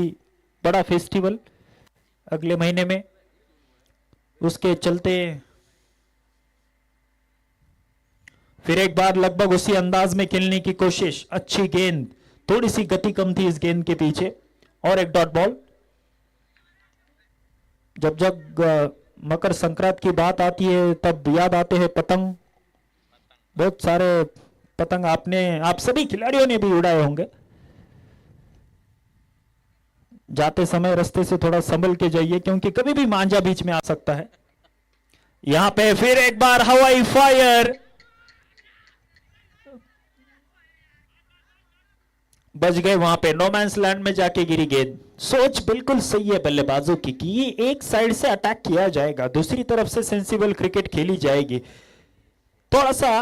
बड़ा फेस्टिवल अगले महीने में, उसके चलते फिर एक बार लगभग उसी अंदाज में खेलने की कोशिश। अच्छी गेंद, थोड़ी सी गति कम थी इस गेंद के पीछे, और एक डॉट बॉल। जब जब मकर संक्रांत की बात आती है तब याद आते हैं पतंग। बहुत सारे पतंग आप सभी खिलाड़ियों ने भी उड़ाए होंगे। जाते समय रास्ते से थोड़ा संभल के जाइए, क्योंकि कभी भी मांझा बीच में आ सकता है। यहां पे फिर एक बार हवाई फायर, बच गए वहां पे, नो मैंस लैंड में जाके गिरी गेंद। सोच बिल्कुल सही है बल्लेबाजों की कि ये एक साइड से अटैक किया जाएगा, दूसरी तरफ से सेंसिबल क्रिकेट खेली जाएगी। थोड़ा सा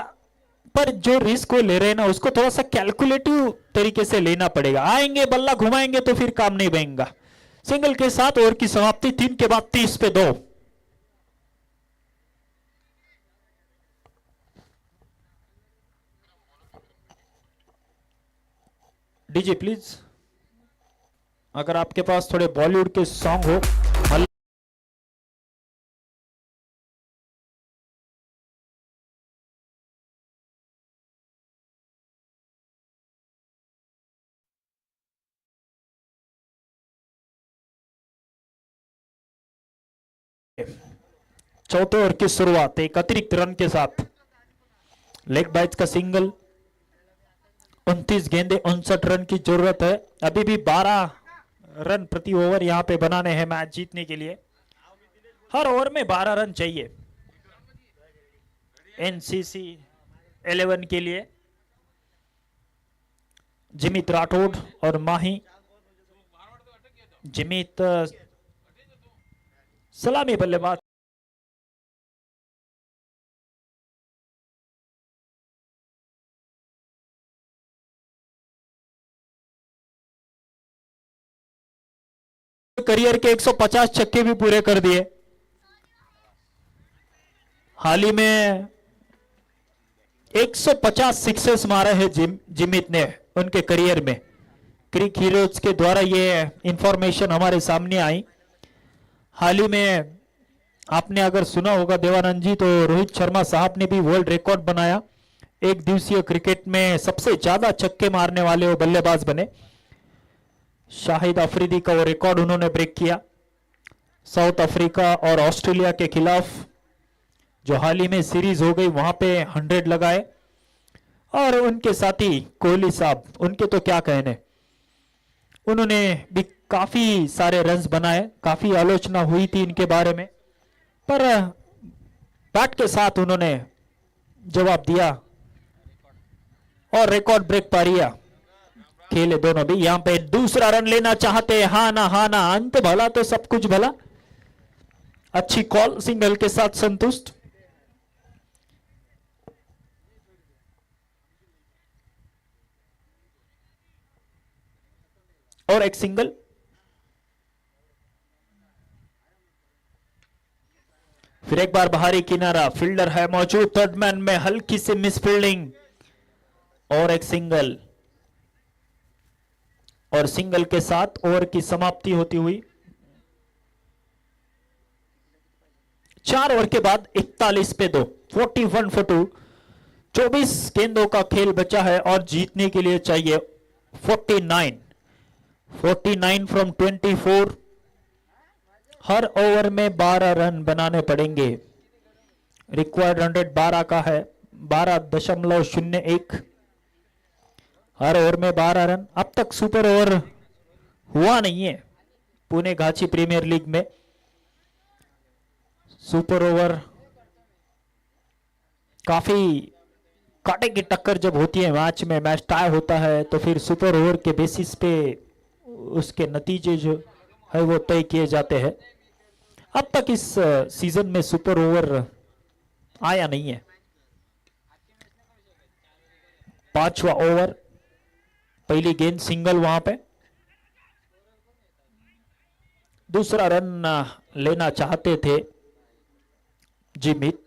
पर जो रिस्क वो ले रहे हैं ना उसको थोड़ा सा कैलकुलेटिव तरीके से लेना पड़ेगा। आएंगे बल्ला घुमाएंगे तो फिर काम नहीं बनेगा। सिंगल के साथ ओवर की समाप्ति, 3 के बाद 30 पे 2। डीजे प्लीज, अगर आपके पास थोड़े बॉलीवुड के सॉन्ग हो। चौथे ओवर की शुरुआत एक अतिरिक्त रन के साथ, लेग बाइज का सिंगल। 29 गेंदे 59 रन की जरूरत है। अभी भी 12 रन प्रति ओवर यहां पे बनाने हैं मैच जीतने के लिए। हर ओवर में 12 रन चाहिए एनसीसी 11 के लिए। जिमित राठौड़ और माही। जिमित सलामी बल्लेबाज, करियर के 150 छक्के भी पूरे कर दिए। हाल ही में 150 सिक्सेस मारे हैं जिमित ने उनके करियर में। क्रिक हीरोज के द्वारा ये इंफॉर्मेशन हमारे सामने आई। हाल ही में आपने अगर सुना होगा देवानंद जी, तो रोहित शर्मा साहब ने भी वर्ल्ड रिकॉर्ड बनाया। एक दिवसीय क्रिकेट में सबसे ज्यादा छक्के मारने वाले वो बल्लेबाज बने। शाहिद अफरीदी का वो रिकॉर्ड उन्होंने ब्रेक किया। साउथ अफ्रीका और ऑस्ट्रेलिया के खिलाफ जो हाल ही में सीरीज हो गई वहां पे 100 लगाए। और उनके साथी कोहली साहब, उनके तो क्या कहने, उन्होंने भी काफी सारे रन्स बनाए, काफी आलोचना हुई थी इनके बारे में, पर बैट के साथ उन्होंने जवाब दिया और रिकॉर्ड ब्रेक पारिया खेले दोनों भी। यहां पे दूसरा रन लेना चाहते, हाँ ना अंत भला तो सब कुछ भला। अच्छी कॉल, सिंगल के साथ संतुष्ट। और एक सिंगल। फिर एक बार बाहरी किनारा, फील्डर है मौजूद, थर्ड मैन में हल्की सी मिस फील्डिंग और एक सिंगल। और सिंगल के साथ ओवर की समाप्ति होती हुई 4 ओवर के बाद 41 पे 2, 41 फॉर 2। 24 गेंदों का खेल बचा है और जीतने के लिए चाहिए 49 फ्रॉम 24। हर ओवर में 12 रन बनाने पड़ेंगे। रिक्वायर्ड 100 12 का है, 12.01। हर ओवर में 12 रन। अब तक सुपर ओवर हुआ नहीं है पुणे घाची प्रीमियर लीग में। सुपर ओवर काफी कांटे की टक्कर जब होती है मैच में, मैच टाई होता है, तो फिर सुपर ओवर के बेसिस पे उसके नतीजे जो है वो तय किए जाते हैं। अब तक इस सीजन में सुपर ओवर आया नहीं है। 5वां ओवर, पहली गेंद सिंगल वहां पे। दूसरा रन लेना चाहते थे जिमित।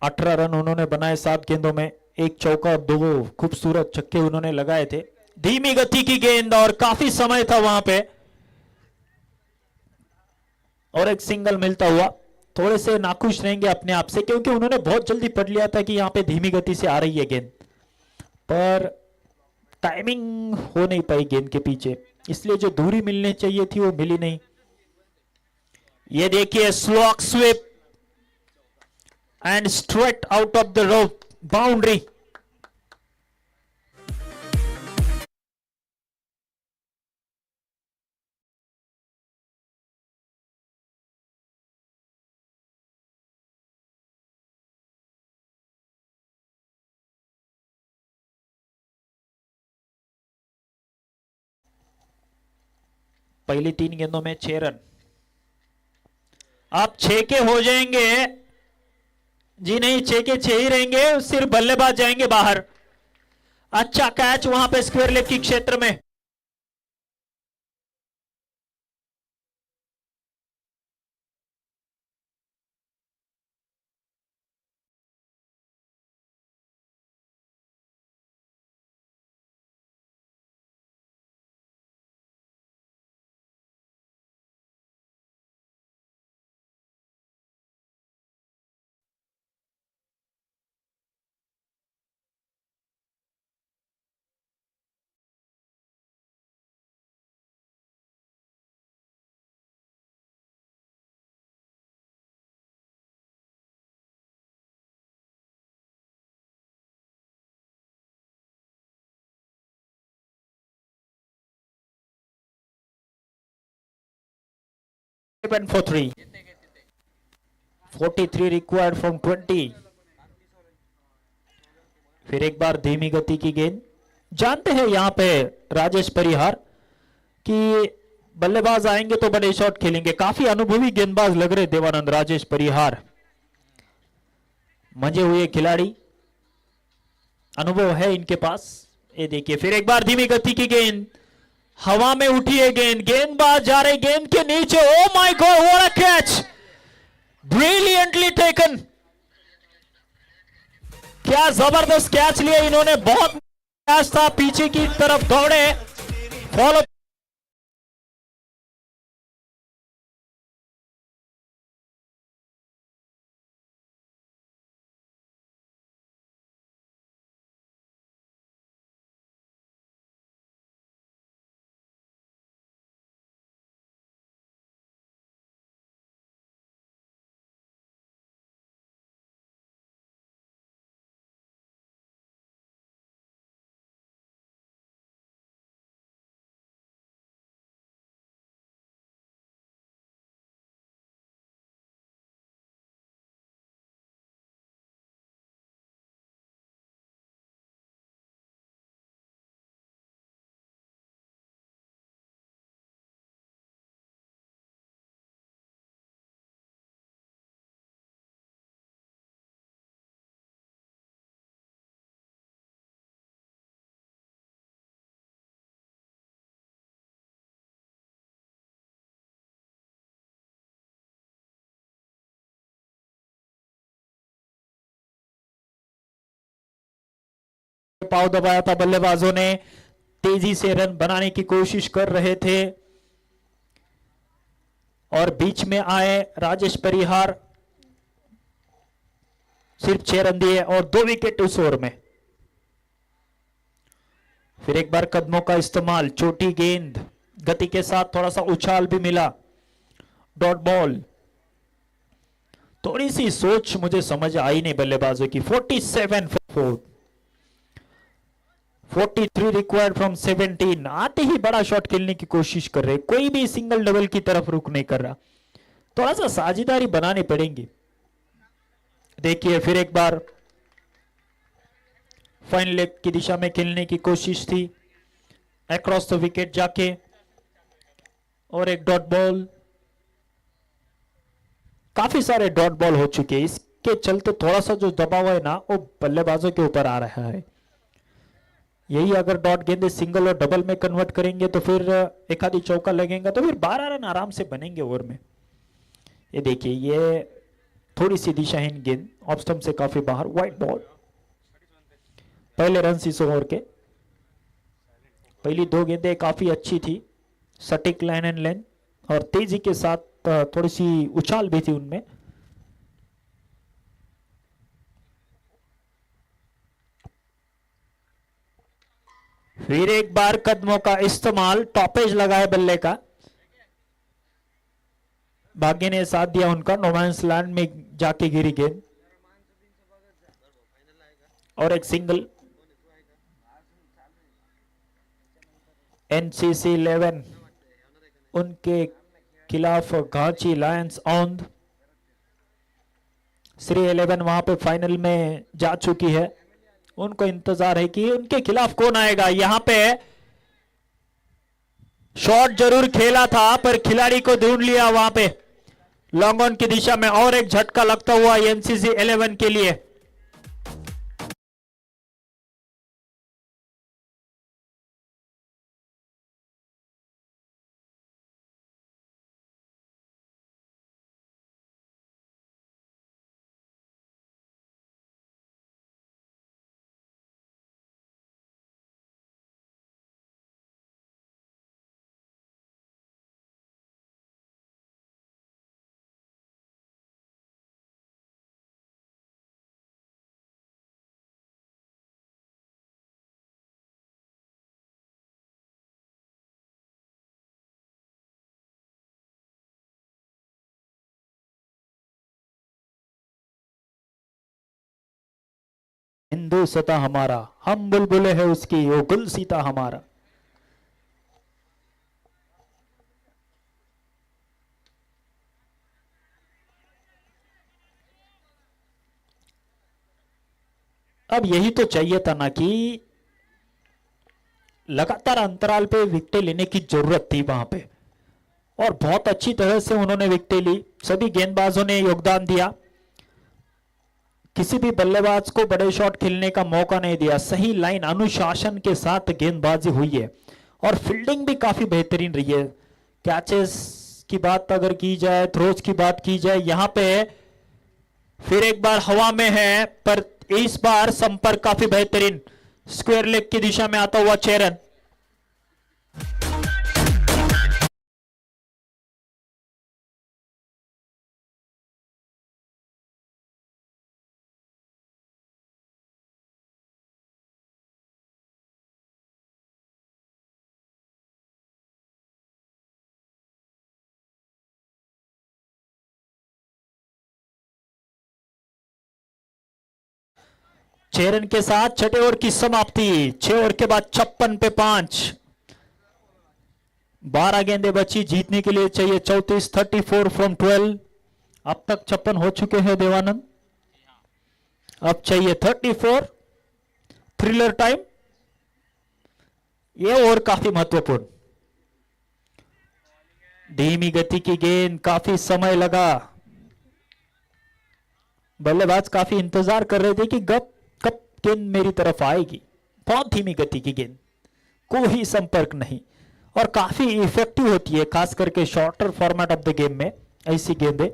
18 रन उन्होंने बनाए 7 गेंदों में, एक चौका, 2 खूबसूरत छक्के उन्होंने लगाए थे। धीमी गति की गेंद और काफी समय था वहां पे, और एक सिंगल मिलता हुआ। थोड़े से नाखुश रहेंगे अपने आप से, क्योंकि उन्होंने बहुत जल्दी पढ़ लिया था कि यहां पे धीमी गति से आ रही है गेंद, पर टाइमिंग हो नहीं पाई गेंद के पीछे, इसलिए जो दूरी मिलनी चाहिए थी वो मिली नहीं। ये देखिए slog sweep and straight out of the rope, boundary. पहली 3 गेंदों में 6 रन। आप 6 के हो जाएंगे जी? नहीं, 6 के 6 ही रहेंगे, सिर्फ बल्लेबाज जाएंगे बाहर। अच्छा कैच वहां पे स्क्वायर लेग की क्षेत्र में। For 3, 43 required from 20। फिर एक बार धीमी गति की गेंद। जानते हैं यहां पे राजेश परिहार कि बल्लेबाज आएंगे तो बड़े शॉट खेलेंगे। काफी अनुभवी गेंदबाज लग रहे देवानंद राजेश परिहार, मजे हुए खिलाड़ी, अनुभव है इनके पास। ये देखिए फिर एक बार धीमी गति की गेंद, हवा में उठी है गेंद, गेंदबाज जा रहे गेंद के नीचे। Oh my God, what a catch, brilliantly taken. क्या जबरदस्त कैच लिया इन्होंने, बहुत कैच था, पीछे की तरफ दौड़े, फॉलो पाव दबाया था बल्लेबाजों ने, तेजी से रन बनाने की कोशिश कर रहे थे और बीच में आए राजेश परिहार, सिर्फ 6 रन दिए और 2 विकेट उस ओवर में। फिर एक बार कदमों का इस्तेमाल, छोटी गेंद, गति के साथ थोड़ा सा उछाल भी मिला, डॉट बॉल। थोड़ी सी सोच मुझे समझ आई नहीं बल्लेबाजों की। 47 फॉर 4, 43 रिक्वायर्ड फ्रॉम 17। आते ही बड़ा शॉट खेलने की कोशिश कर रहे, कोई भी सिंगल डबल की तरफ रुक नहीं कर रहा। थोड़ा सा साझेदारी बनानी पड़ेगी। देखिए फिर एक बार फाइन लेग की दिशा में खेलने की कोशिश थी, अक्रॉस द विकेट जाके, और एक डॉट बॉल। काफी सारे डॉट बॉल हो चुके हैं, इसके चलते थोड़ा सा जो दबाव है ना वो बल्लेबाजों के ऊपर आ रहा है। यही अगर डॉट गेंदे सिंगल और डबल में कन्वर्ट करेंगे तो फिर एक आधी चौका लगेगा तो फिर 12 रन आराम से बनेंगे ओवर में। ये देखिए ये थोड़ी सी दिशाहीन गेंद, ऑफ स्टंप से काफी बाहर, व्हाइट बॉल। पहले रन इस ओवर के, पहली 2 गेंदें काफी अच्छी थी, सटीक लाइन एंड लेंथ और तेजी के साथ थोड़ी सी उछाल भी थी उनमें। फिर एक बार कदमों का इस्तेमाल, टॉपेज लगाए बल्ले का, भाग्य ने साथ दिया उनका, नोमैंस लैंड में जाके गिरी गेंद और एक सिंगल। एनसीसी 11 उनके खिलाफ घाची लायंस ऑन। श्री 11 वहां पे फाइनल में जा चुकी है, उनको इंतजार है कि उनके खिलाफ कौन आएगा। यहां पे शॉट जरूर खेला था पर खिलाड़ी को ढूंढ लिया वहां पे लॉन्ग ऑन की दिशा में, और एक झटका लगता हुआ एनसीसी 11 के लिए। हिंदू सता हमारा, हम बुलबुले है उसकी, वो गुल सीता हमारा। अब यही तो चाहिए था ना कि लगातार अंतराल पे विकेटें लेने की जरूरत थी वहां पे, और बहुत अच्छी तरह से उन्होंने विकेटें ली। सभी गेंदबाजों ने योगदान दिया, किसी भी बल्लेबाज को बड़े शॉट खेलने का मौका नहीं दिया। सही लाइन, अनुशासन के साथ गेंदबाजी हुई है और फील्डिंग भी काफी बेहतरीन रही है। कैचेस की बात अगर की जाए, थ्रोज की बात की जाए, यहां पे फिर एक बार हवा में है पर इस बार संपर्क काफी बेहतरीन, स्क्वायर लेग की दिशा में आता हुआ 6 रन। छह रन के साथ छठे ओवर की समाप्ति। 6 ओवर के बाद 56 पे 5, 12 गेंदें बची, जीतने के लिए चाहिए 34, 34 फ्रॉम 12। अब तक 56 हो चुके हैं देवानंद, अब चाहिए 34। थ्रिलर टाइम, ये ओवर काफी महत्वपूर्ण। धीमी गति की गेंद, काफी समय लगा, बल्लेबाज काफी इंतजार कर रहे थे कि कब गेंद मेरी तरफ आएगी। बहुत धीमी गति की गेंद, कोई संपर्क नहीं, और काफी इफेक्टिव होती है खास करके shorter format of the game में ऐसी गेंदें।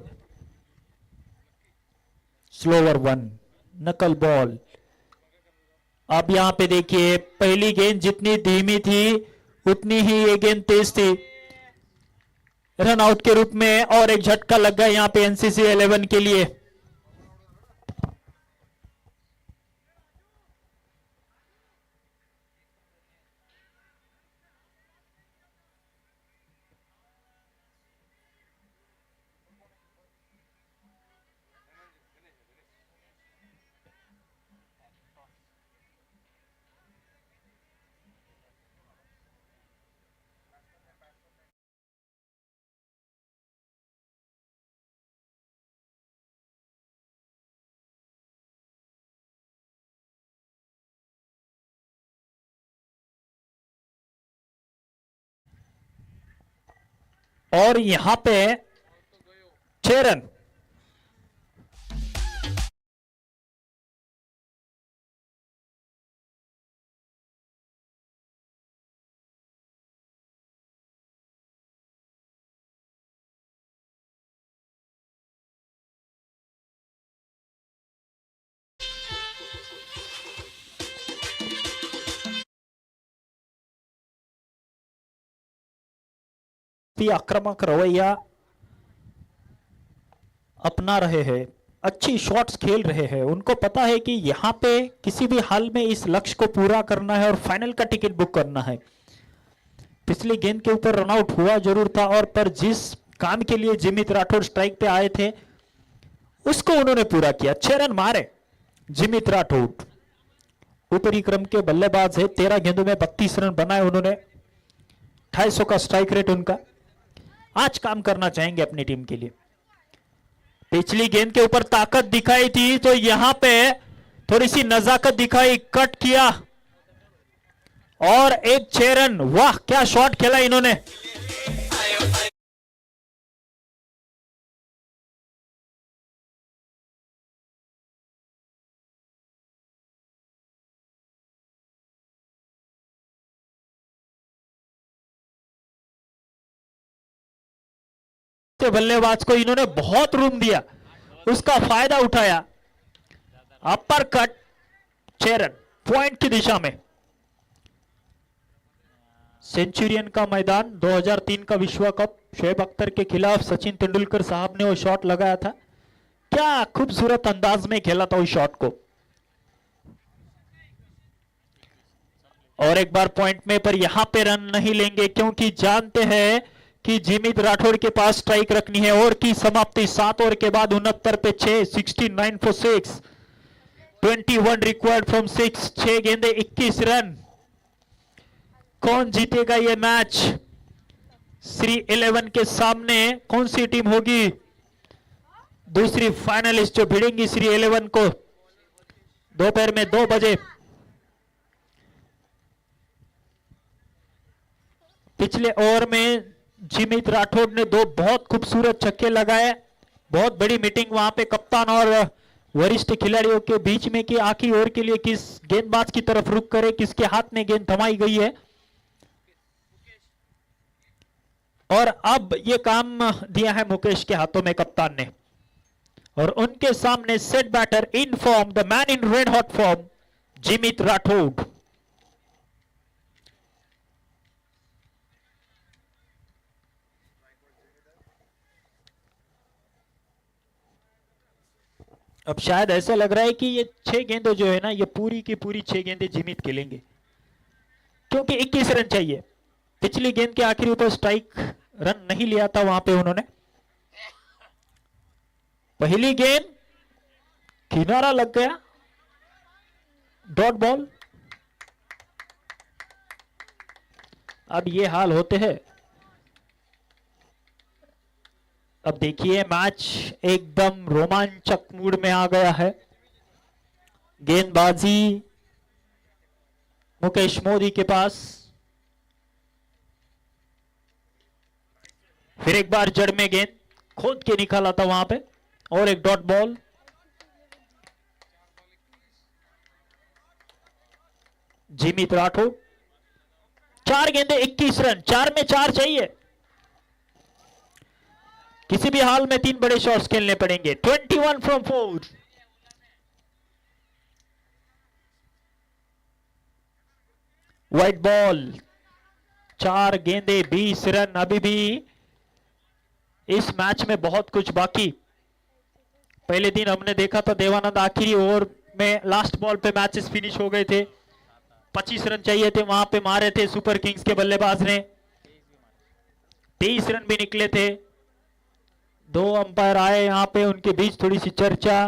स्लोवर 1, नकल बॉल, अब यहां पे देखिए, पहली गेंद जितनी धीमी थी उतनी ही ये गेंद तेज थी, रन आउट के रूप में, और एक झटका लग गया यहां पे एनसीसी 11 के लिए। और यहां पे 6 रन। भी आक्रामक रवैया अपना रहे हैं, अच्छी शॉट्स खेल रहे हैं। उनको पता है कि यहां पे किसी भी हाल में इस लक्ष्य को पूरा करना है और फाइनल का टिकट बुक करना है। पिछली गेंद के ऊपर रनआउट हुआ जरूर था, और पर जिस काम के लिए जिमित राठौड़ स्ट्राइक पे आए थे उसको उन्होंने पूरा किया। 6 रन मारे जिमित राठौड़, ऊपरी क्रम के बल्लेबाज है। 13 गेंदों में 32 रन बनाए उन्होंने, 250 का स्ट्राइक रेट उनका। आज काम करना चाहेंगे अपनी टीम के लिए। पिछली गेंद के ऊपर ताकत दिखाई थी, तो यहां पे थोड़ी सी नजाकत दिखाई, कट किया और एक 6 रन। वाह क्या शॉट खेला इन्होंने। बल्लेबाज को इन्होंने बहुत रूम दिया, उसका फायदा उठाया। अपर कट, 6 रन, पॉइंट की दिशा में। सेंचुरियन का मैदान, 2003 का विश्व कप, शोएब अख्तर के खिलाफ सचिन तेंदुलकर साहब ने वो शॉट लगाया था। क्या खूबसूरत अंदाज में खेला था उस शॉट को। और एक बार पॉइंट में, पर यहां पे रन नहीं लेंगे क्योंकि जानते हैं कि जिमित राठौड़ के पास स्ट्राइक रखनी है। ओवर की समाप्ति 7 ओवर के बाद 69 पे 6, 69 फॉर 6, 21 रिक्वायर्ड फ्रॉम 6। 6 गेंदे 21 रन। कौन जीतेगा ये मैच श्री 11 के सामने? कौन सी टीम होगी दूसरी फाइनलिस्ट जो भिड़ेंगी श्री 11 को दोपहर में 2 बजे? पिछले ओवर में जिमित राठौड़ ने 2 बहुत खूबसूरत छक्के लगाए। बहुत बड़ी मीटिंग वहां पे कप्तान और वरिष्ठ खिलाड़ियों के बीच में कि आखिरी ओवर के लिए किस गेंदबाज की तरफ रुख करे, किसके हाथ में गेंद थमाई गई है। और अब ये काम दिया है मुकेश के हाथों में कप्तान ने, और उनके सामने set batter in form, the man in red hot form, Jimit Rathod. अब शायद ऐसा लग रहा है कि ये 6 गेंदें जो है ना, ये पूरी की पूरी 6 गेंदें जिमित खेलेंगे, क्योंकि 21 रन चाहिए। पिछली गेंद के आखिरी ऊपर स्ट्राइक रन नहीं लिया था वहां पे उन्होंने। पहली गेंद किनारा लग गया, डॉट बॉल। अब ये हाल होते हैं। अब देखिए मैच एकदम रोमांचक मूड में आ गया है। गेंदबाजी मुकेश मोदी के पास। फिर एक बार जड़ में गेंद खोद के निकाला था वहां पे, और एक डॉट बॉल। जिमित राठौड़, 4 गेंदे 21 रन, 4 में 4 चाहिए। किसी भी हाल में 3 बड़े शॉट्स खेलने पड़ेंगे। 21 फ्रॉम 4। व्हाइट बॉल, 4 गेंदे 20 रन। अभी भी इस मैच में बहुत कुछ बाकी। पहले दिन हमने देखा था देवानंद आखिरी ओवर में लास्ट बॉल पे मैचेस फिनिश हो गए थे, 25 रन चाहिए थे, वहां पे मारे थे सुपर किंग्स के बल्लेबाज ने, 23 रन भी निकले थे। 2 अंपायर आए यहां पे, उनके बीच थोड़ी सी चर्चा।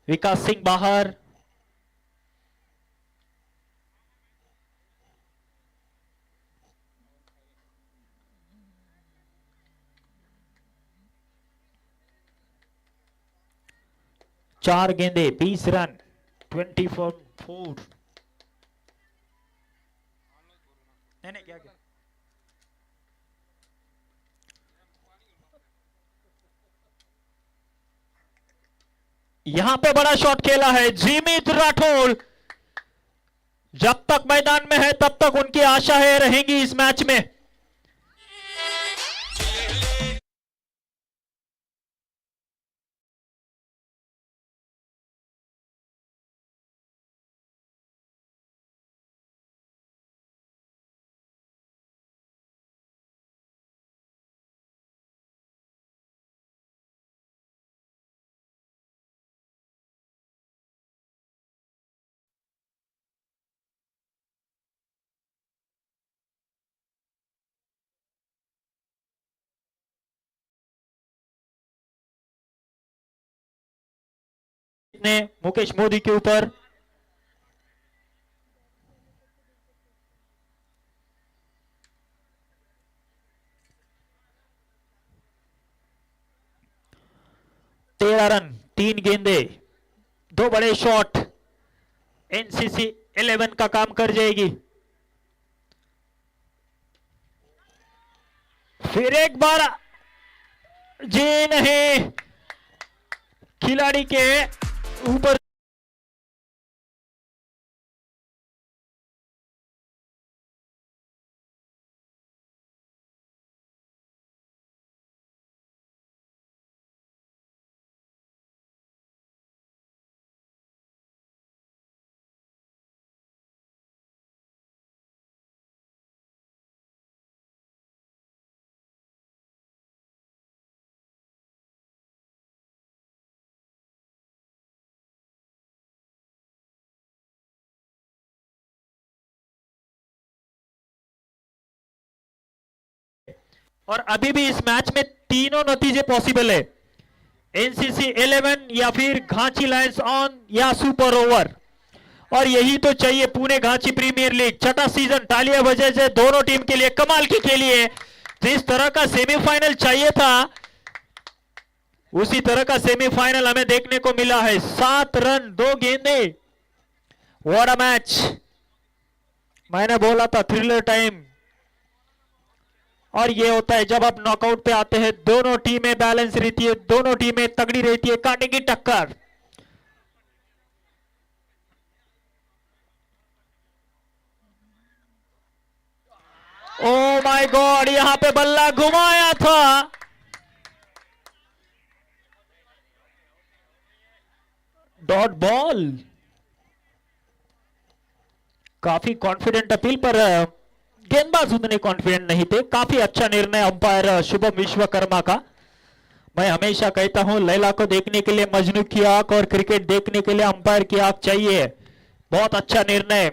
विकास सिंह बाहर, चार गेंदे 20 रन, 24 4। नहीं क्या क्या यहां पे बड़ा शॉट खेला है जिमित राठौड़। जब तक मैदान में है तब तक उनकी आशाएं रहेंगी इस मैच में। ने मुकेश मोदी के ऊपर तेरह रन, 3 गेंदे, 2 बड़े शॉट। एनसीसी 11 का काम कर जाएगी। फिर एक बार जी नहीं, खिलाड़ी के ऊपर और अभी भी इस मैच में तीनों नतीजे पॉसिबल है, एनसीसी 11 या फिर घांची लायंस ऑन या सुपर ओवर। और यही तो चाहिए पुणे घांची प्रीमियर लीग, छठा सीजन। तालियां बजाए जाए दोनों टीम के लिए, कमाल की खेली है। जिस तरह का सेमीफाइनल चाहिए था उसी तरह का सेमीफाइनल हमें देखने को मिला है। 7 रन 2 गेंदे, व्हाट अ मैच। मैंने बोला था थ्रिलर टाइम। और ये होता है जब आप नॉकआउट पे आते हैं, दोनों टीमें बैलेंस रहती है, दोनों टीमें तगड़ी रहती है, काटेगी टक्कर। ओ माय गॉड, यहां पे बल्ला घुमाया था। Dot ball. काफी कॉन्फिडेंट अपील, पर गेंदबाज उतने कॉन्फिडेंट नहीं थे। काफी अच्छा निर्णय अंपायर शुभम विश्वकर्मा का। मैं हमेशा कहता हूं लैला को देखने के लिए मजनू की आंख और क्रिकेट देखने के लिए अंपायर की आंख चाहिए। बहुत अच्छा निर्णय,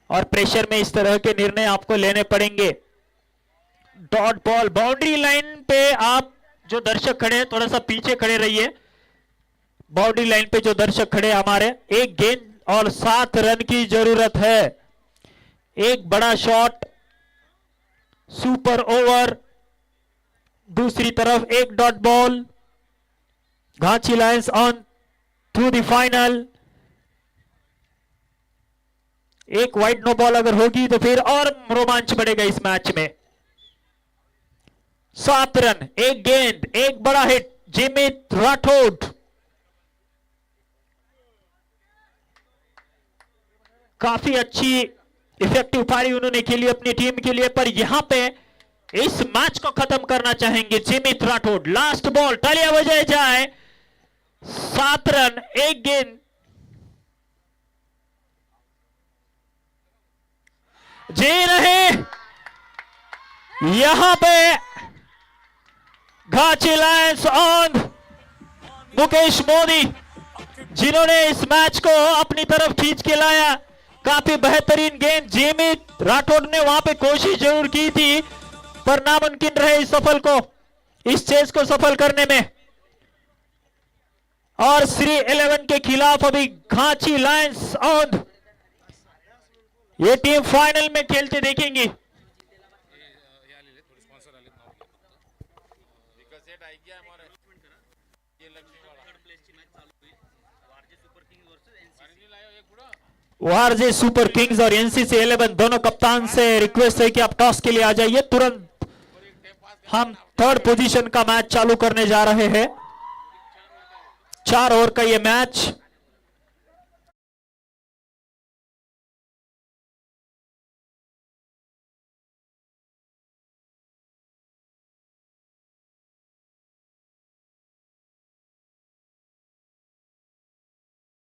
और प्रेशर में इस तरह के निर्णय आपको लेने पड़ेंगे। डॉट बॉल, बाउंड्री लाइन पे आप जो दर्शक खड़े हैं थोड़ा सा पीछे खड़े रहिए। बाउंड्री लाइन पे जो दर्शक खड़े हमारे, एक गेंद और 7 रन की जरूरत है। एक बड़ा शॉट, सुपर ओवर। दूसरी तरफ एक dot ball, Ghanchi Lions on through the final. एक वाइड नो बॉल अगर होगी तो फिर और रोमांच बढ़ेगा इस मैच में। 7 रन, एक गेंद, एक बड़ा हिट, जिमित राठौड़। काफी अच्छी इफेक्टिव पारी उन्होंने खेली अपनी टीम के लिए, पर यहां पे इस मैच को खत्म करना चाहेंगे जिमित राठौड़। लास्ट बॉल, तालियां बजाई जाए। 7 रन, एक गेंद, जी नहीं, यहां पे घाची लायंस ऑन मुकेश मोदी, जिन्होंने इस मैच को अपनी तरफ खींच के लाया। काफी बेहतरीन गेंद, जेमी राठौड़ ने वहां पे कोशिश जरूर की थी, पर नामुमकिन रहे इस चेस को सफल करने में। और श्री 11 के खिलाफ अभी घाची लायंस ऑन, ये टीम फाइनल में खेलते देखेंगे। वारजे सुपर किंग्स और एनसीसी 11 दोनों कप्तान से रिक्वेस्ट है कि आप टॉस के लिए आ जाइए तुरंत। हम थर्ड पोजीशन का मैच चालू करने जा रहे हैं। 4 ओवर का ये मैच